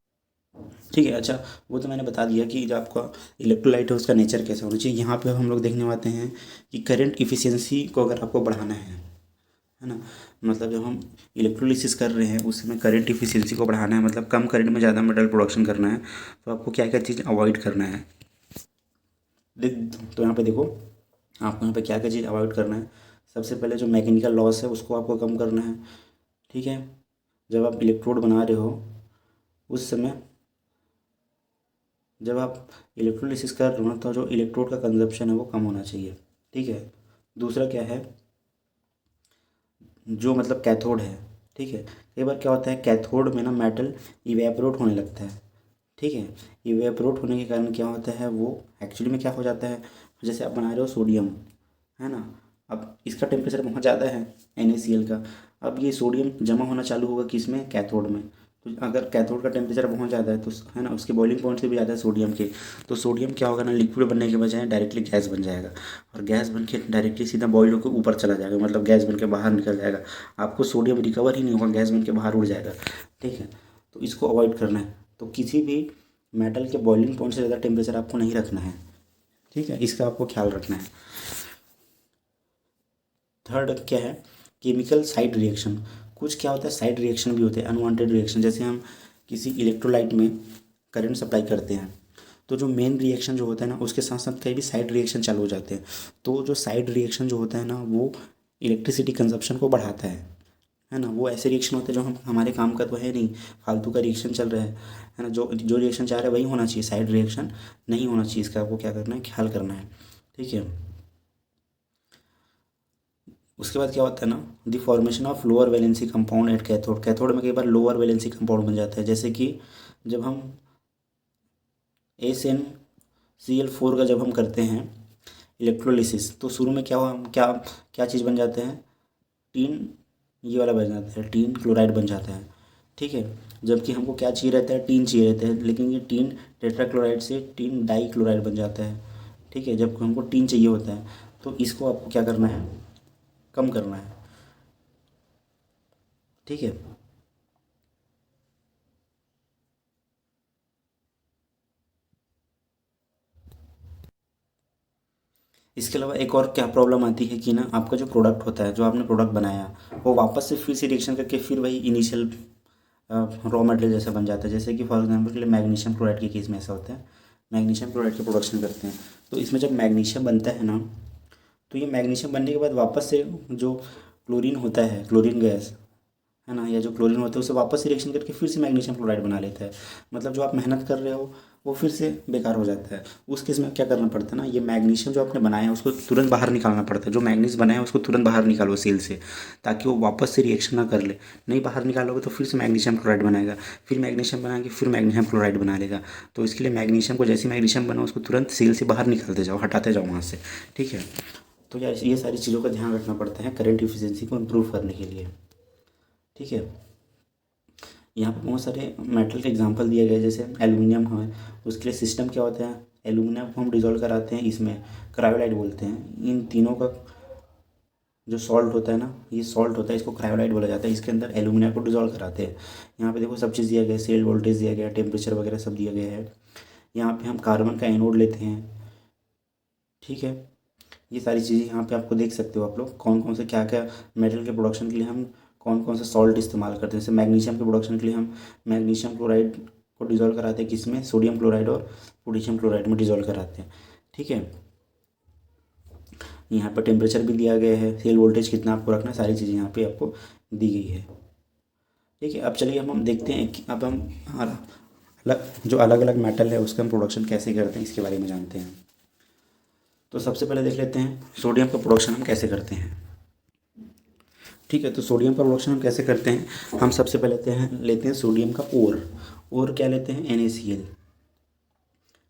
ठीक है। अच्छा, वो तो मैंने बता दिया कि जो आपका इलेक्ट्रोलाइट है उसका नेचर कैसा होना चाहिए। यहाँ पे अब हम लोग देखने आते हैं कि करंट इफिशियंसी को अगर आपको बढ़ाना है ना, मतलब जब हम इलेक्ट्रोलिसिस कर रहे हैं उस समय करंट इफिशियंसी को बढ़ाना है, मतलब कम करंट में ज़्यादा मेटल प्रोडक्शन करना है, तो आपको क्या क्या चीज़ अवॉइड करना है। देख, तो यहाँ पे देखो, आपको यहाँ पे क्या क्या चीज़ अवॉइड करना है। सबसे पहले जो मैकेनिकल लॉस है उसको आपको कम करना है, ठीक है। जब आप इलेक्ट्रोड बना रहे हो उस समय, जब आप इलेक्ट्रोलिसिस कर रहे हो तो जो इलेक्ट्रोड का कंजप्शन है वो कम होना चाहिए, ठीक है। दूसरा क्या है, जो मतलब कैथोड है, ठीक है। कई बार क्या होता है, कैथोड में ना मेटल इवेपोरेट होने लगता है, ठीक है। इवेपोरेट होने के कारण क्या होता है, वो एक्चुअली में क्या हो जाता है, जैसे आप बना रहे हो सोडियम, है ना, अब इसका टेम्परेचर बहुत ज़्यादा है NaCl का। अब ये सोडियम जमा होना चालू होगा किसमें, कैथोड में। तो अगर कैथोड का टेम्परेचर बहुत ज़्यादा है तो है ना, उसके बॉइलिंग पॉइंट से भी ज़्यादा है सोडियम के, तो सोडियम क्या होगा ना, लिक्विड बनने के बजाय डायरेक्टली गैस बन जाएगा, और गैस बन के डायरेक्टली सीधा बॉइल होकर ऊपर चला जाएगा, मतलब गैस बन के बाहर निकल जाएगा। आपको सोडियम रिकवर ही नहीं होगा, गैस बन के बाहर उड़ जाएगा, ठीक है। तो इसको अवॉइड करना है। तो किसी भी मेटल के बॉइलिंग पॉइंट से ज़्यादा टेम्परेचर आपको नहीं रखना है, ठीक है, इसका आपको ख्याल रखना है। थर्ड क्या है, केमिकल साइड रिएक्शन। कुछ क्या होता है, साइड रिएक्शन भी होते हैं, अनवांटेड रिएक्शन। जैसे हम किसी इलेक्ट्रोलाइट में करंट सप्लाई करते हैं, तो जो मेन रिएक्शन जो होता है ना उसके साथ साथ कई भी साइड रिएक्शन चालू हो जाते हैं। तो जो साइड रिएक्शन जो होता है ना वो इलेक्ट्रिसिटी कंजप्शन को बढ़ाता है ना। वो ऐसे रिएक्शन होते हैं जो हम हमारे काम का तो है नहीं, फालतू का रिएक्शन चल रहा है ना। जो जो रिएक्शन चाह रहे हैं वही होना चाहिए, साइड रिएक्शन नहीं होना चाहिए। इसका आपको क्या करना है, ख्याल करना है, ठीक है। उसके बाद क्या होता है ना, the formation of lower valency compound at cathode. Cathode में कई बार लोअर वैलेंसी कंपाउंड बन जाता है, जैसे कि जब हम HNCl4 का जब हम करते हैं इलेक्ट्रोलिसिस, तो शुरू में क्या हुआ, क्या क्या चीज़ बन जाते हैं, टीन, ये वाला बन जाता है, टीन क्लोराइड बन जाता है, ठीक है। जबकि हमको क्या चाहिए रहता है, टीन चाहिए रहता है, लेकिन ये टीन टेट्राक्लोराइड से टीन डाई क्लोराइड बन जाता है, ठीक है, जब हमको टीन चाहिए होता है। तो इसको आपको क्या करना है, कम करना है। ठीक है। इसके अलावा एक और क्या प्रॉब्लम आती है कि ना आपका जो प्रोडक्ट होता है, जो आपने प्रोडक्ट बनाया, वो वापस से फिर से रिएक्शन करके फिर वही इनिशियल रॉ मटेरियल जैसा बन जाता है। जैसे कि फॉर एग्जांपल के लिए मैग्नीशियम क्लोराइड के केस में ऐसा होता है। मैग्नीशियम क्लोराइड की प्रोडक्शन करते हैं, तो इसमें जब मैग्नीशियम बनता है ना, तो ये मैग्नीशियम बनने के बाद वापस से जो क्लोरीन होता है, क्लोरीन गैस है ना, या जो क्लोरीन होता है उसे वापस से रिएक्शन करके फिर से मैग्नीशियम क्लोराइड बना लेता है। मतलब जो आप मेहनत कर रहे हो वो फिर से बेकार हो जाता है। उस केस में क्या करना पड़ता है ना, ये मैग्नीशियम जो आपने बनाया है उसको तुरंत बाहर निकालना पड़ता है। जो मैग्नीज बनाया है उसको तुरंत बाहर निकालो सेल से, ताकि वो वापस से रिएक्शन ना कर ले। नहीं बाहर निकालोगे तो फिर से मैग्नीशियम क्लोराइड बनाएगा, फिर मैग्नीशियम बना के फिर मैग्नीशियम क्लोराइड बना लेगा। तो इसके लिए मैग्नीशियम को, जैसे मैग्नीशियम बना उसको तुरंत सेल से बाहर निकालते जाओ, हटाते जाओ वहाँ से। ठीक है। तो यार ये सारी चीज़ों का ध्यान रखना पड़ता है करंट इफिशियंसी को इम्प्रूव करने के लिए। ठीक है। यहाँ पे बहुत सारे मेटल के एग्जांपल दिए गए, जैसे एल्युमिनियम है, उसके लिए सिस्टम क्या होता है, एल्युमिनियम को हम डिजोल्व कराते हैं इसमें, क्रायोलाइट बोलते हैं। इन तीनों का जो सॉल्ट होता है ना, ये सॉल्ट होता है, इसको क्रायोलाइट बोला जाता है। इसके अंदर एल्युमिनियम को डिजोल्व कराते हैं। यहाँ पे देखो सब चीज़ दिया गया है, सेल वोल्टेज दिया गया है, टेम्परेचर वगैरह सब दिया गया है। यहाँ पे हम कार्बन का एनोड लेते हैं। ठीक है। ये सारी चीज़ें यहाँ पे आपको देख सकते हो आप लोग, कौन कौन से क्या क्या मेटल के प्रोडक्शन के लिए हम कौन कौन से सॉल्ट इस्तेमाल करते हैं। जैसे मैग्नीशियम के प्रोडक्शन के लिए हम मैग्नीशियम क्लोराइड को डिजोल्व कराते हैं किसमें, सोडियम क्लोराइड और पोटेशियम क्लोराइड में डिजोल्व कराते हैं। ठीक है। यहाँ पर टेम्परेचर भी दिया गया है, सेल वोल्टेज कितना आपको रखना है, सारी चीज़ें यहाँ पे आपको दी गई है। ठीक है। अब चलिए हम देखते हैं कि अब हम अलग जो अलग अलग मेटल है उसका हम प्रोडक्शन कैसे करते हैं, इसके बारे में जानते हैं। तो सबसे पहले देख लेते हैं सोडियम का प्रोडक्शन हम कैसे करते हैं। ठीक है। तो सोडियम का प्रोडक्शन हम कैसे करते हैं, हम सबसे पहले लेते हैं सोडियम का ओर क्या लेते हैं, NaCl।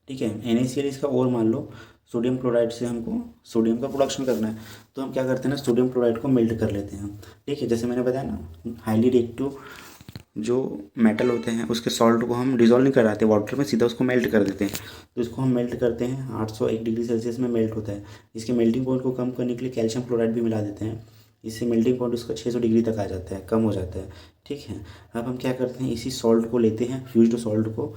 ठीक है। NaCl इसका ओर मान लो। सोडियम क्लोराइड से हमको सोडियम का प्रोडक्शन करना है, तो हम क्या करते हैं ना, सोडियम क्लोराइड को मेल्ट कर लेते हैं हम। ठीक है। जैसे मैंने बताया ना, हाईली रिएक्टिव जो मेटल होते हैं उसके सॉल्ट को हम डिजोल्व नहीं कराते वाटर में, सीधा उसको मेल्ट कर देते हैं। तो इसको हम मेल्ट करते हैं, 801 डिग्री सेल्सियस में मेल्ट होता है। इसके मेल्टिंग पॉइंट को कम करने के लिए कैल्शियम क्लोराइड भी मिला देते हैं। इससे मेल्टिंग पॉइंट उसका 600 डिग्री तक आ जाता है, कम हो जाता है। ठीक है। अब हम क्या करते हैं, इसी सॉल्ट को लेते हैं, फ्यूज्ड सॉल्ट को,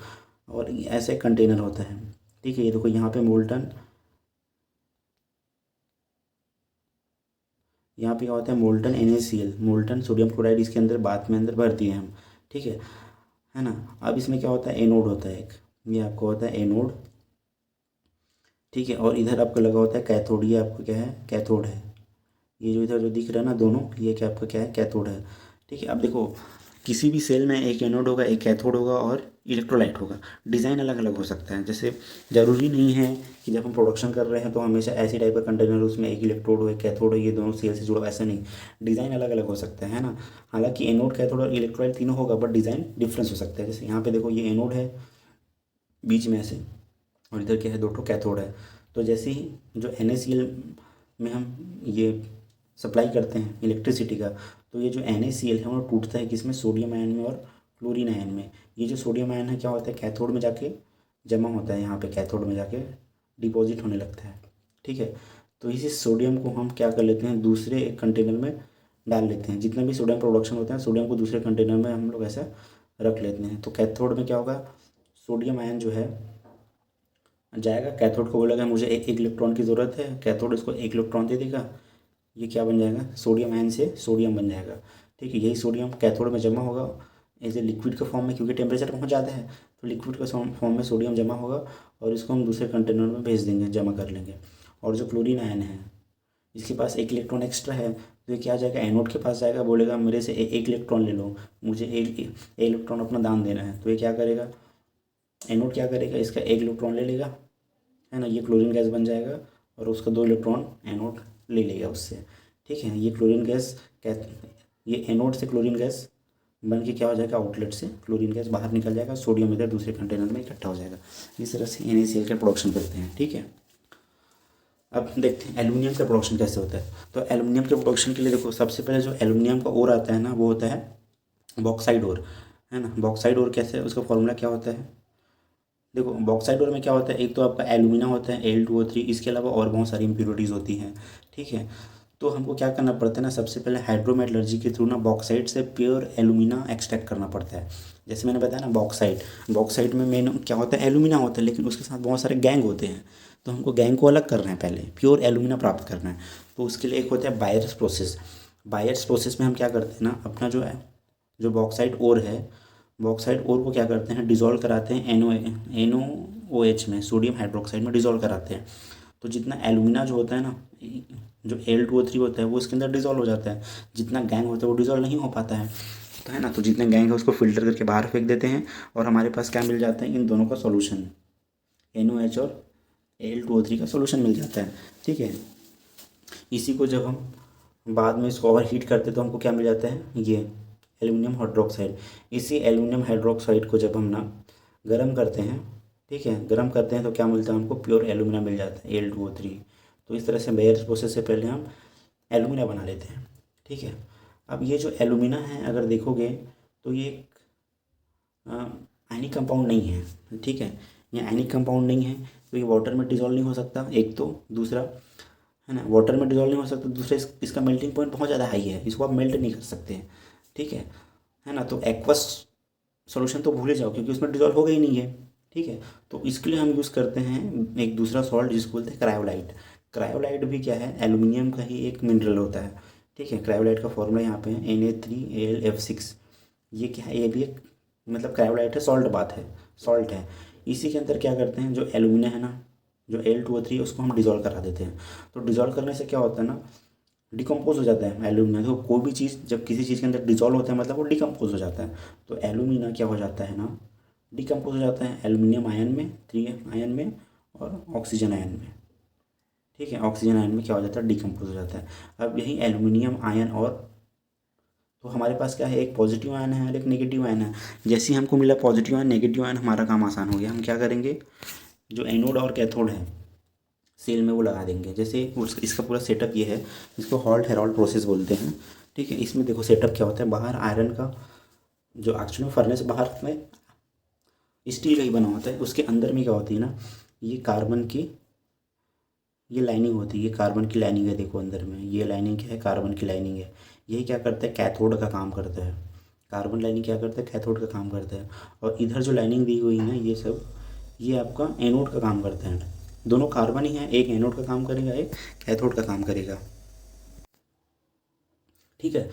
और ऐसे कंटेनर होता है। ठीक है। ये देखो यहाँ पे मोल्टन, यहाँ पे क्या होता है, molten NaCl, molten sodium chloride इसके अंदर बाद में अंदर भर दिए हम। ठीक है ना। अब इसमें क्या होता है, एनोड होता है एक, ये आपको होता है एनोड। ठीक है। और इधर आपको लगा होता है कैथोड, ये आपको क्या है, कैथोड है। ये जो इधर जो दिख रहा है ना दोनों, ये क्या आपका क्या है, कैथोड है। ठीक है। अब देखो किसी भी सेल में एक एनोड होगा, एक कैथोड होगा और इलेक्ट्रोलाइट होगा। डिज़ाइन अलग अलग हो सकता है। जैसे ज़रूरी नहीं है कि जब हम प्रोडक्शन कर रहे हैं तो हमेशा ऐसी टाइप का कंटेनर उसमें एक इलेक्ट्रोड हो एक कैथोड हो, ये दोनों सेल से जुड़ा हो, ऐसा नहीं। डिज़ाइन अलग अलग हो सकता है ना। हालांकि एनोड कैथोड और इलेक्ट्रोलाइट तीनों होगा, बट डिज़ाइन डिफरेंस हो सकता है। जैसे यहाँ पे देखो ये एनोड है बीच में ऐसे, और इधर क्या है, दो ठो कैथोड है। तो जैसे ही जो NaCl में हम ये सप्लाई करते हैं इलेक्ट्रिसिटी का, तो ये जो NaCl है वो टूटता है किसमें, सोडियम आयन में और क्लोरीन आयन में। ये जो सोडियम आयन है क्या होता है, कैथोड में जाके जमा होता है, यहाँ पे कैथोड में जाके डिपॉजिट होने लगता है। ठीक है। तो इसी सोडियम को हम क्या कर लेते हैं, दूसरे एक कंटेनर में डाल लेते हैं। जितना भी सोडियम प्रोडक्शन होता है, सोडियम को दूसरे कंटेनर में हम लोग ऐसा रख लेते हैं। तो कैथोड में क्या होगा, सोडियम आयन जो है जाएगा, कैथोड को बोलेगा मुझे एक इलेक्ट्रॉन की ज़रूरत है, कैथोड इसको एक इलेक्ट्रॉन दे देगा, ये क्या बन जाएगा, सोडियम आयन से सोडियम बन जाएगा। ठीक है। यही सोडियम कैथोड में जमा होगा एज ए लिक्विड के फॉर्म में, क्योंकि टेम्परेचर बहुत ज़्यादा है, तो लिक्विड के फॉर्म में सोडियम जमा होगा और इसको हम दूसरे कंटेनर में भेज देंगे, जमा कर लेंगे। और जो क्लोरीन आयन है, इसके पास एक इलेक्ट्रॉन एक्स्ट्रा है, तो ये क्या जाएगा, एनोड के पास जाएगा, बोलेगा मेरे से एक इलेक्ट्रॉन ले लो, मुझे एक इलेक्ट्रॉन अपना दान देना है। तो ये क्या करेगा, एनोड क्या करेगा, इसका एक इलेक्ट्रॉन ले लेगा, है ना, ये क्लोरीन गैस बन जाएगा, और उसका 2 इलेक्ट्रॉन एनोड ले लेगा उससे। ठीक है। ये क्लोरीन गैस ये एनोड से क्लोरीन गैस बन के क्या हो जाएगा, आउटलेट से क्लोरीन गैस बाहर निकल जाएगा, सोडियम इधर दूसरे कंटेनर में इकट्ठा हो जाएगा। इस तरह से NaCl का प्रोडक्शन करते हैं। ठीक है। अब देखते हैं एल्युमिनियम का प्रोडक्शन कैसे होता है। तो एल्युमिनियम के प्रोडक्शन के लिए देखो, सबसे पहले जो एल्युमिनियम का ओर आता है ना, वो होता है बॉक्साइड ओर, है ना। बॉक्साइड ओर कैसे है, उसका फॉर्मूला क्या होता है, देखो बॉक्साइड ओर में क्या होता है, एक तो आपका एल्यूमिना होता है Al2O3, इसके अलावा और बहुत सारी इम्प्योरिटीज़ होती हैं। ठीक है। तो हमको क्या करना पड़ता है ना, सबसे पहले हाइड्रोमेटलर्जी के थ्रू ना बॉक्साइट से प्योर एलुमिना एक्सट्रैक्ट करना पड़ता है। जैसे मैंने बताया ना, बॉक्साइट में मेन क्या होता है, एलुमिना होता है, लेकिन उसके साथ बहुत सारे गैंग होते हैं। तो हमको गैंग को अलग करना है, पहले प्योर एलुमिना प्राप्त करना है। तो उसके लिए एक होता है बायर्स प्रोसेस। बायर्स प्रोसेस में हम क्या करते हैं ना, अपना जो बॉक्साइट ओर है, बॉक्साइट ओर को क्या करते हैं, डिज़ोल्व कराते हैं NaOH में, सोडियम हाइड्रोक्साइड में डिज़ोल्व कराते हैं। तो जितना एलुमिना जो होता है ना, जो Al2O3 होता है वो इसके अंदर डिज़ोल्व हो जाता है। जितना गैंग होता है वो डिज़ोल्व नहीं हो पाता है, तो है ना। तो जितने गैंग है उसको फिल्टर करके बाहर फेंक देते हैं, और हमारे पास क्या मिल जाता है, इन दोनों का सॉल्यूशन, NOH और Al2O3 का सॉल्यूशन मिल जाता है। ठीक है, इसी को जब हम बाद में इसको ओवर हीट करते तो हमको क्या मिल जाता है, ये एल्यूमिनियम हाइड्रोक्साइड। इसी एल्यूमिनियम हाइड्रोक्साइड को जब हम ना गर्म करते हैं, ठीक है, गर्म करते हैं तो क्या मिलता है हमको, प्योर एल्यूमिना मिल जाता है, Al2O3। तो इस तरह से बेयर प्रोसेस से पहले हम एल्यूमिना बना लेते हैं। ठीक है, अब ये जो एल्यूमिना है अगर देखोगे तो ये एक आयनिक कंपाउंड नहीं है। ठीक है, ये आयनिक कंपाउंड नहीं है, तो ये वाटर में डिज़ोल्व नहीं हो सकता, एक तो दूसरा है ना, वाटर में डिज़ोल्व नहीं हो सकता, दूसरा इसका मेल्टिंग पॉइंट बहुत ज़्यादा हाई है, इसको आप मेल्ट नहीं कर सकते हैं। ठीक है ना। तो एक्वस सॉल्यूशन तो भूल ही जाओ, क्योंकि उसमें डिज़ोल्व होगा ही नहीं है। ठीक है, तो इसके लिए हम यूज़ करते हैं एक दूसरा सॉल्ट जिसको बोलते हैं क्रायोलाइट। क्रायोलाइट भी क्या है, एल्यूमिनियम का ही एक मिनरल होता है। ठीक है, क्रायोलाइट का फॉर्मूला यहाँ पे है Na3Al ये क्या है, ये भी एक मतलब क्रायोलाइट है, सॉल्ट है। इसी के अंदर क्या करते हैं, जो एल्यूमिना है ना, जो Al2O3 है, उसको हम डिज़ोल्व करा देते हैं। तो डिज़ोल्व करने से क्या होता है ना, डिकम्पोज हो जाता है एल्यूमिना। तो कोई भी चीज़ जब किसी चीज़ के अंदर डिज़ोल्व होता है मतलब वो डिकम्पोज हो जाता है। तो एल्यूमिना क्या हो जाता है ना, डिकम्पोज हो जाता है एल्यूमिनियम आयन में, 3 आयन में और ऑक्सीजन आयन में। ठीक है, ऑक्सीजन आयन में क्या हो जाता है, डिकम्पोज हो जाता है। अब यही एल्यूमिनियम आयन, और तो हमारे पास क्या है, एक पॉजिटिव आयन है और एक नेगेटिव आयन है। जैसे ही हमको मिला पॉजिटिव आयन नेगेटिव आयन, हमारा काम आसान हो गया। हम क्या करेंगे, जो एनोड और कैथोड है सेल में वो लगा देंगे। जैसे इसका पूरा सेटअप ये है, इसको हॉल्ट हेरोल्ड प्रोसेस बोलते हैं। ठीक है, इसमें देखो सेटअप क्या होता है, बाहर आयरन का जो एक्चुअली फर्नेस बाहर में स्टील का ही बना होता है, उसके अंदर में क्या होती है ना, ये कार्बन की ये लाइनिंग होती है, ये कार्बन की लाइनिंग है। देखो अंदर में ये लाइनिंग क्या है, कार्बन की लाइनिंग है। यही क्या करता है, कैथोड का काम करता है। कार्बन लाइनिंग क्या करता है, कैथोड का काम करता है। और इधर जो लाइनिंग दी हुई है ना, ये सब ये आपका एनोड का काम करता है। दोनों कार्बन ही है, एक एनोड का काम करेगा, एक कैथोड का काम करेगा। ठीक है,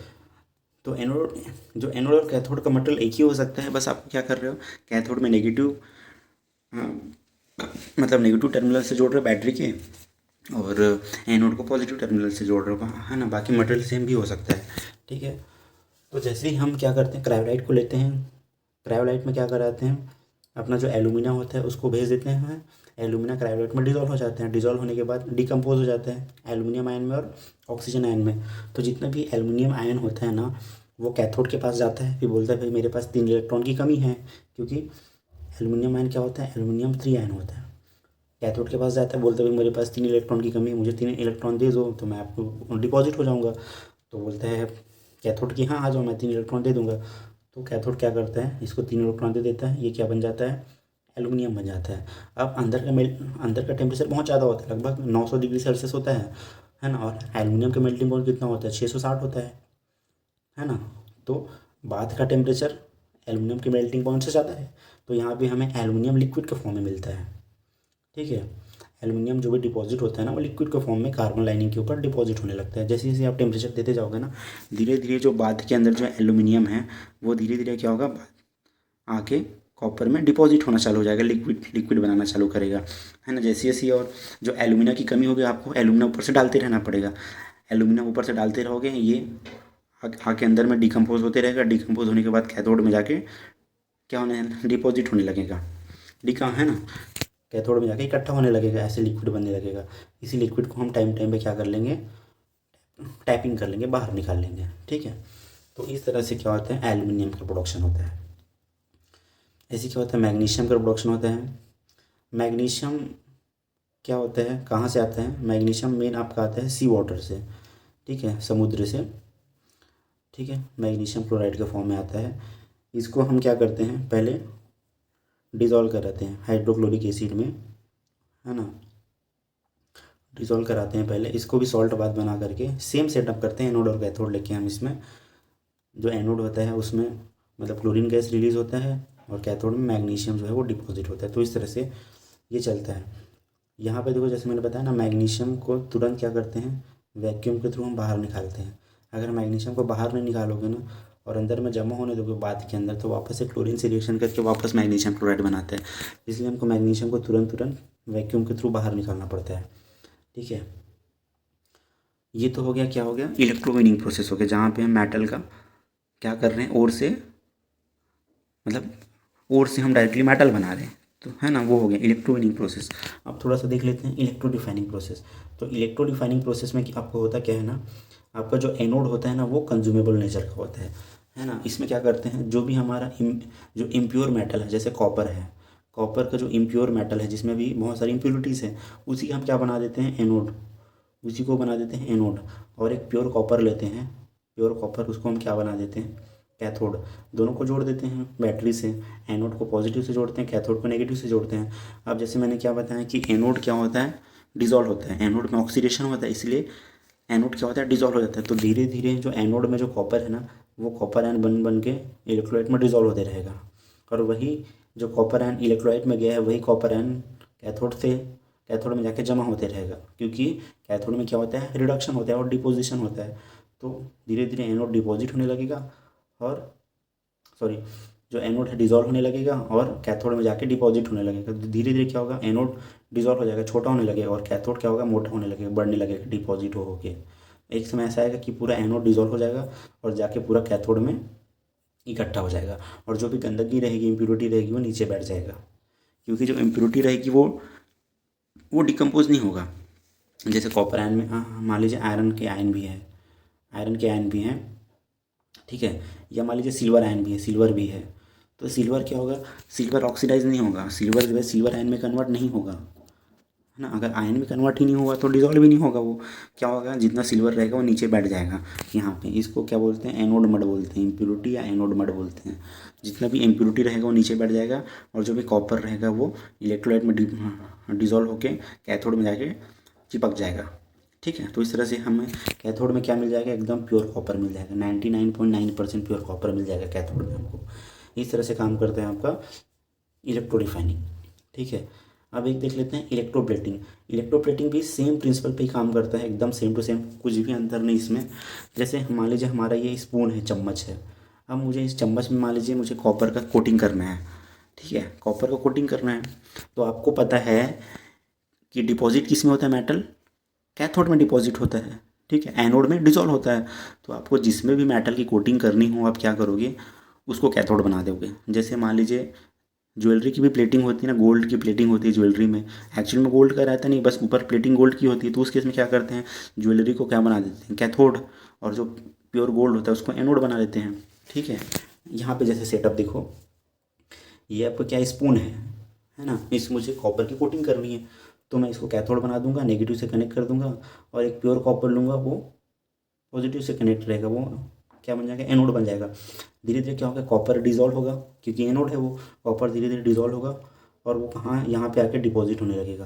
तो एनोड और कैथोड का मटेरियल एक ही हो सकता है, बस आप क्या कर रहे हो, कैथोड में नेगेटिव मतलब नेगेटिव टर्मिनल से जोड़ रहे हो बैटरी के, और एनोड को पॉजिटिव टर्मिनल से जोड़ रहे हो, है ना। बाकी मटेरियल सेम भी हो सकता है। ठीक है, तो जैसे ही हम क्या करते हैं, क्रायोलाइट को लेते हैं, क्रायोलाइट में क्या कराते हैं, अपना जो एल्यूमिना होता है उसको भेज देते हैं। एल्यूमिना क्रायोलाइट में डिज़ोल्व हो जाते हैं, डिज़ोल्व होने के बाद डिकम्पोज हो जाते हैं एल्यूमिनियम आयन में और ऑक्सीजन आयन में। तो जितना भी एल्यूमिनियम आयन होता है ना, वो कैथोड के पास जाता है, फिर बोलता है भाई मेरे पास 3 इलेक्ट्रॉन की कमी है, क्योंकि एल्यूमिनियम आयन क्या होता है, एल्यूमिनियम 3 आयन होता है। कैथोड के पास जाता है, बोलता है भाई मेरे पास 3 इलेक्ट्रॉन की कमी है, मुझे 3 इलेक्ट्रॉन दे दो तो मैं आपको डिपॉजिट हो जाऊँगा। तो बोलता है कैथोड की, हाँ आ जाओ, मैं 3 इलेक्ट्रॉन दे दूँगा। तो कैथोड क्या करता है, इसको 3 इलेक्ट्रॉन दे देता है, ये क्या बन जाता है, एल्यूमिनियम बन जाता है। अब अंदर का टेम्परेचर बहुत ज़्यादा होता है, लगभग 900 डिग्री सेल्सियस होता है ना। और एल्यूमिनियम का मेल्टिंग पॉइंट कितना होता है, 660 होता है ना। तो बाद का टेम्परेचर एल्यूमिनियम के मेल्टिंग पॉइंट से ज़्यादा है, तो यहाँ पे हमें एल्यूमिनियम लिक्विड के फॉर्म में मिलता है। ठीक है, एल्यूमिनियम जो भी डिपॉजिट होता है ना, वो लिक्विड के फॉर्म में कार्बन लाइनिंग के ऊपर डिपॉजिट होने लगता है। जैसे जैसे आप टेम्परेचर देते जाओगे ना, धीरे धीरे जो बाद के अंदर जो एल्यूमिनियम है वो धीरे धीरे क्या होगा, आके कॉपर में डिपॉजिट होना चालू हो जाएगा, लिक्विड बनाना चालू करेगा, है ना। जैसे जैसे और जो एल्यूमिना की कमी होगी, आपको एल्यूमिना ऊपर से डालते रहना पड़ेगा। एल्यूमिना ऊपर से डालते रहोगे, ये आके अंदर में डिकम्पोज होते रहेगा। डिकम्पोज होने के बाद कैथोड में जाके क्या होने, डिपॉजिट होने लगेगा, डिका है ना, कैथोड में जाके इकट्ठा होने लगेगा, ऐसे लिक्विड बनने लगेगा। इसी लिक्विड को हम टाइम टाइम पे क्या कर लेंगे, टैपिंग कर लेंगे, बाहर निकाल लेंगे। ठीक है, तो इस तरह से क्या होता है, एल्यूमिनियम का प्रोडक्शन होता है। ऐसे क्या होता है, मैग्नीशियम का प्रोडक्शन होता है। मैग्नीशियम क्या होता है, कहाँ से आता है, मैग्नीशियम मेन आपका आता है सी वाटर से। ठीक है, समुद्र से। ठीक है, मैग्नीशियम क्लोराइड के फॉर्म में आता है। इसको हम क्या करते हैं, पहले डिज़ोल्व कर देते हैं हाइड्रोक्लोरिक एसिड में, है ना। डिसॉल्व कराते हैं पहले, इसको भी सॉल्ट बात बना करके सेम सेटअप करते हैं एनोड और कैथोड लेके हम। इसमें जो एनोड होता है उसमें मतलब क्लोरीन गैस रिलीज़ होता है और कैथोड में मैग्नीशियम जो है वो डिपॉजिट होता है। तो इस तरह से ये चलता है। यहाँ पे देखो जैसे मैंने बताया ना, मैग्नीशियम को तुरंत क्या करते हैं, वैक्यूम के थ्रू हम बाहर निकालते हैं। अगर मैग्नीशियम को बाहर नहीं निकालोगे ना और अंदर में जमा होने दोगे बात के अंदर, तो वापस से क्लोरीन से रिएक्शन करके वापस मैग्नीशियम क्लोराइड बनाते हैं। इसलिए हमको मैग्नीशियम को तुरंत वैक्यूम के थ्रू बाहर निकालना पड़ता है। ठीक है, ये तो हो गया, क्या हो गया, इलेक्ट्रोविनिंग प्रोसेस हो गया, जहाँ पे हम मेटल का क्या कर रहे हैं, ओर से मतलब ओर से हम डायरेक्टली मेटल बना रहे हैं, तो है ना, वो हो गया इलेक्ट्रोविनिंग प्रोसेस। अब थोड़ा सा देख लेते हैं इलेक्ट्रो डिफाइनिंग प्रोसेस। तो इलेक्ट्रो डिफाइनिंग प्रोसेस में आपको होता क्या है ना, आपका जो एनोड होता है ना वो कंज्यूमेबल नेचर का होता है ना। इसमें क्या करते हैं, जो भी हमारा जो इम्प्योर मेटल है, जैसे कॉपर है, कॉपर का जो इम्प्योर मेटल है जिसमें भी बहुत सारी इम्प्योरिटीज़ है, उसी का हम क्या बना देते हैं, एनोड, उसी को बना देते हैं एनोड। और एक प्योर कॉपर लेते हैं, प्योर कॉपर, उसको हम क्या बना देते हैं, कैथोड। दोनों को जोड़ देते हैं बैटरी से, एनोड को पॉजिटिव से जोड़ते हैं, कैथोड को नेगेटिव से जोड़ते हैं। अब जैसे मैंने क्या बताया कि एनोड क्या होता है, डिजॉल्व होता है, एनोड में ऑक्सीडेशन होता है, इसलिए एनोड क्या होता है, डिजॉल्व हो जाता है। तो धीरे धीरे जो एनोड में जो कॉपर है ना, वो कॉपर आयन बन बन के इलेक्ट्रोलाइट में डिजॉल्व होते रहेगा। और वही जो कॉपर आयन इलेक्ट्रोलाइट में गया है, वही कॉपर आयन कैथोड में जाके जमा होते रहेगा, क्योंकि कैथोड में क्या होता है, रिडक्शन होता है और डिपोजिशन होता है। तो धीरे धीरे एनोड डिपॉजिट होने लगेगा और सॉरी, जो एनोड है डिजॉल्व होने लगेगा और कैथोड में जाके डिपॉजिट होने लगेगा। तो धीरे धीरे क्या होगा, एनोड डिजॉल्व हो जाएगा, छोटा होने लगेगा, और कैथोड क्या होगा, मोटा होने लगेगा, बढ़ने लगेगा, डिपॉजिट हो के। एक समय ऐसा आएगा कि पूरा एनोड डिजॉल्व हो जाएगा और जाके पूरा कैथोड में इकट्ठा हो जाएगा, और जो भी गंदगी रहेगी, इम्प्योरिटी रहेगी, वो नीचे बैठ जाएगा। क्योंकि जो इम्प्योरिटी रहेगी वो डिकम्पोज नहीं होगा। जैसे कॉपर आयन में मान लीजिए आयरन के आयन भी है, आयरन के आयन भी हैं, ठीक है, या मान लीजिए सिल्वर आयन भी है, सिल्वर भी है। तो सिल्वर क्या होगा, सिल्वर ऑक्सीडाइज नहीं होगा, सिल्वर जो है सिल्वर आयन में कन्वर्ट नहीं होगा, है ना। अगर आयन में कन्वर्ट ही नहीं होगा तो डिजॉल्व भी नहीं होगा। वो क्या होगा, जितना सिल्वर रहेगा वो नीचे बैठ जाएगा यहाँ पे। इसको क्या बोलते हैं, एनोड मड बोलते हैं, इम्प्योरिटी या एनोड मड बोलते हैं। जितना भी इम्प्योरिटी रहेगा वो नीचे बैठ जाएगा, और जो भी कॉपर रहेगा वो इलेक्ट्रोलाइट में डिजॉल्व होकर कैथोड में जाके चिपक जाएगा। ठीक है, तो इस तरह से हमें कैथोड में क्या मिल जाएगा, एकदम प्योर कॉपर मिल जाएगा, 99.9% प्योर कॉपर मिल जाएगा कैथोड में हमको। इस तरह से काम करता है आपका इलेक्ट्रो डिफाइनिंग। ठीक है, अब एक देख लेते हैं इलेक्ट्रोप्लेटिंग। इलेक्ट्रोप्लेटिंग भी सेम प्रिंसिपल पे ही काम करता है, एकदम सेम टू सेम, कुछ भी अंतर नहीं इसमें। जैसे मान लीजिए हमारा ये स्पून है, चम्मच है, अब मुझे इस चम्मच में मान लीजिए मुझे कॉपर का कोटिंग करना है। ठीक है, कॉपर का कोटिंग करना है, तो आपको पता है कि डिपॉजिट किस में होता है, मेटल कैथोड में डिपॉजिट होता है। ठीक है, एनोड में डिजॉल्व होता है। तो आपको जिसमें भी मेटल की कोटिंग करनी हो, आप क्या करोगे, उसको कैथोड बना दोगे। जैसे मान लीजिए ज्वेलरी की भी प्लेटिंग होती है ना, गोल्ड की प्लेटिंग होती है ज्वेलरी में, एक्चुअल में गोल्ड का रहता नहीं, बस ऊपर प्लेटिंग गोल्ड की होती है। तो उस केस में क्या करते हैं, ज्वेलरी को क्या बना देते हैं, कैथोड, और जो प्योर गोल्ड होता है उसको एनोड बना देते हैं। ठीक है, यहाँ पे जैसे सेटअप देखो, ये आपका क्या स्पून है ना, इस मुझे कॉपर की कोटिंग करनी है, तो मैं इसको कैथोड बना दूंगा, नेगेटिव से कनेक्ट कर दूंगा, और एक प्योर कॉपर लूँगा, वो पॉजिटिव से कनेक्ट रहेगा, वो क्या बन जाएगा, एनोड बन जाएगा। धीरे धीरे क्या होगा, कॉपर डिजॉल्व होगा, क्योंकि एनोड है वो, कॉपर धीरे धीरे डिजॉल्व होगा, और वो कहाँ, यहाँ पे आके डिपॉजिट होने लगेगा,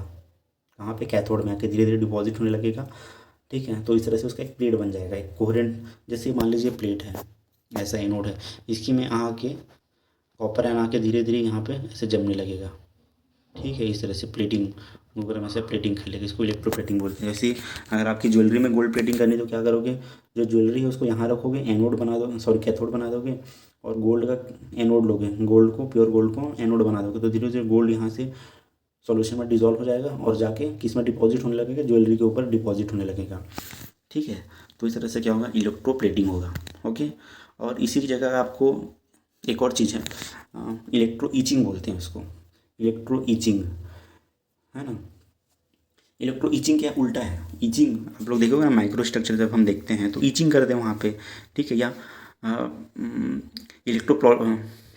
कहाँ पे, कैथोड में आके धीरे धीरे डिपॉजिट होने लगेगा। ठीक है, तो इस तरह से उसका एक प्लेट बन जाएगा, एक कोहेरेंट। जैसे मान लीजिए प्लेट है, ऐसा एनोड है, इसकी में आके कॉपर आयन आके धीरे धीरे यहाँ पे ऐसे जमने लगेगा। ठीक है, इस तरह से प्लेटिंग ऊपर में से प्लेटिंग कर लेगा, इसको इलेक्ट्रोप्लेटिंग बोलते हैं। ऐसे ही अगर आपकी ज्वेलरी में गोल्ड प्लेटिंग करनी तो क्या करोगे, जो ज्वेलरी है उसको यहाँ रखोगे, एनोड बना दो, सॉरी कैथोड बना दोगे, और गोल्ड का एनोड लोगे, गोल्ड को, प्योर गोल्ड को एनोड बना दोगे। तो धीरे धीरे गोल्ड यहाँ से सॉल्यूशन में डिजॉल्व हो जाएगा और जाके किस में डिपॉजिट होने लगेगा, ज्वेलरी के ऊपर डिपॉजिट होने लगेगा। ठीक है, तो इस तरह से क्या होगा, इलेक्ट्रोप्लेटिंग होगा। ओके, और इसी की जगह आपको एक और चीज़ है, इलेक्ट्रो ईचिंग बोलते हैं उसको, इलेक्ट्रो ईचिंग, है ना। इलेक्ट्रो ईचिंग क्या उल्टा है, ईचिंग आप लोग देखोगे ना, माइक्रो स्ट्रक्चर जब हम देखते हैं तो ईचिंग करते हैं वहाँ पे। ठीक है, या इलेक्ट्रो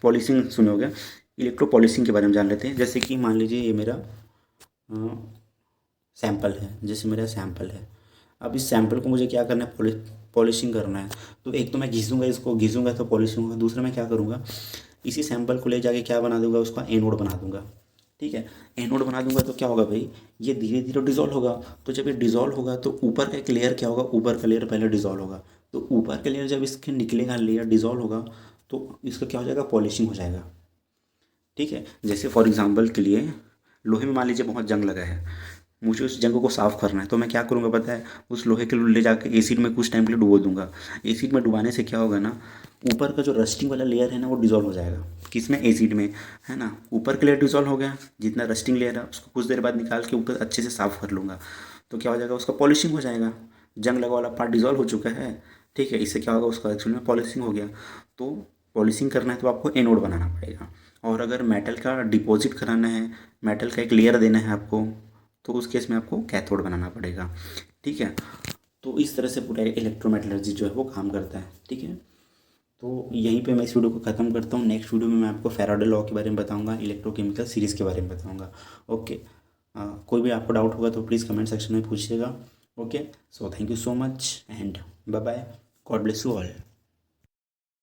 पॉलिशिंग सुने होगा, इलेक्ट्रो पॉलिशिंग के बारे में जान लेते हैं। जैसे कि मान लीजिए ये मेरा सैंपल है, जैसे मेरा सैंपल है, अब इस सैंपल को मुझे क्या करना है, पॉलिशिंग करना है। तो एक तो मैं घिसूँगा, इसको घिसूँगा तो पॉलिशिंग होगा, दूसरा मैं क्या करूँगा, इसी सैंपल को ले जाके क्या बना दूंगा, उसका एनोड बना दूंगा। ठीक है। एनोड बना दूंगा तो क्या होगा भाई, ये धीरे धीरे डिजॉल्व होगा। तो जब ये डिजॉल्व होगा तो ऊपर का एक लेयर क्या होगा, ऊपर का लेयर पहले डिजॉल्व होगा। तो ऊपर का लेयर जब इसके निकलेगा, लेयर डिजॉल्व होगा, तो इसका क्या हो जाएगा, पॉलिशिंग हो जाएगा। ठीक है। जैसे फॉर एग्जांपल के लिए लोहे में मान लीजिए बहुत जंग लगा है, मुझे उस जंग को साफ़ करना है, तो मैं क्या करूँगा पता है, उस लोहे के ले जाके एसिड में कुछ टाइम के लिए डुबो दूंगा। एसिड में डुबाने से क्या होगा ना, ऊपर का जो रस्टिंग वाला लेयर है ना वो डिजॉल्व हो जाएगा। किस में, एसिड में, है ना। ऊपर का लेयर डिजॉल्व हो गया, जितना रस्टिंग लेयर है उसको कुछ देर बाद निकाल के ऊपर अच्छे से साफ़ कर लूँगा, तो क्या हो जाएगा, उसका पॉलिशिंग हो जाएगा। जंग लगा वाला पार्ट डिजॉल्व हो चुका है। ठीक है। इससे क्या होगा, उसका एक्चुअली में पॉलिशिंग हो गया। तो पॉलिशिंग करना है तो आपको एनोड बनाना पड़ेगा। और अगर मेटल का डिपॉजिट कराना है, मेटल का एक लेयर देना है आपको, तो उस केस में आपको कैथोड बनाना पड़ेगा। ठीक है। तो इस तरह से पूरा इलेक्ट्रोमेटलर्जी जो है वो काम करता है। ठीक है। तो यहीं पे मैं इस वीडियो को ख़त्म करता हूँ। नेक्स्ट वीडियो में मैं आपको फैराडे लॉ के बारे में बताऊँगा, इलेक्ट्रोकेमिकल सीरीज़ के बारे में बताऊँगा। ओके। कोई भी आपको डाउट होगा तो प्लीज़ कमेंट सेक्शन में पूछिएगा। Okay. So thank you so much and bye bye. God bless you all.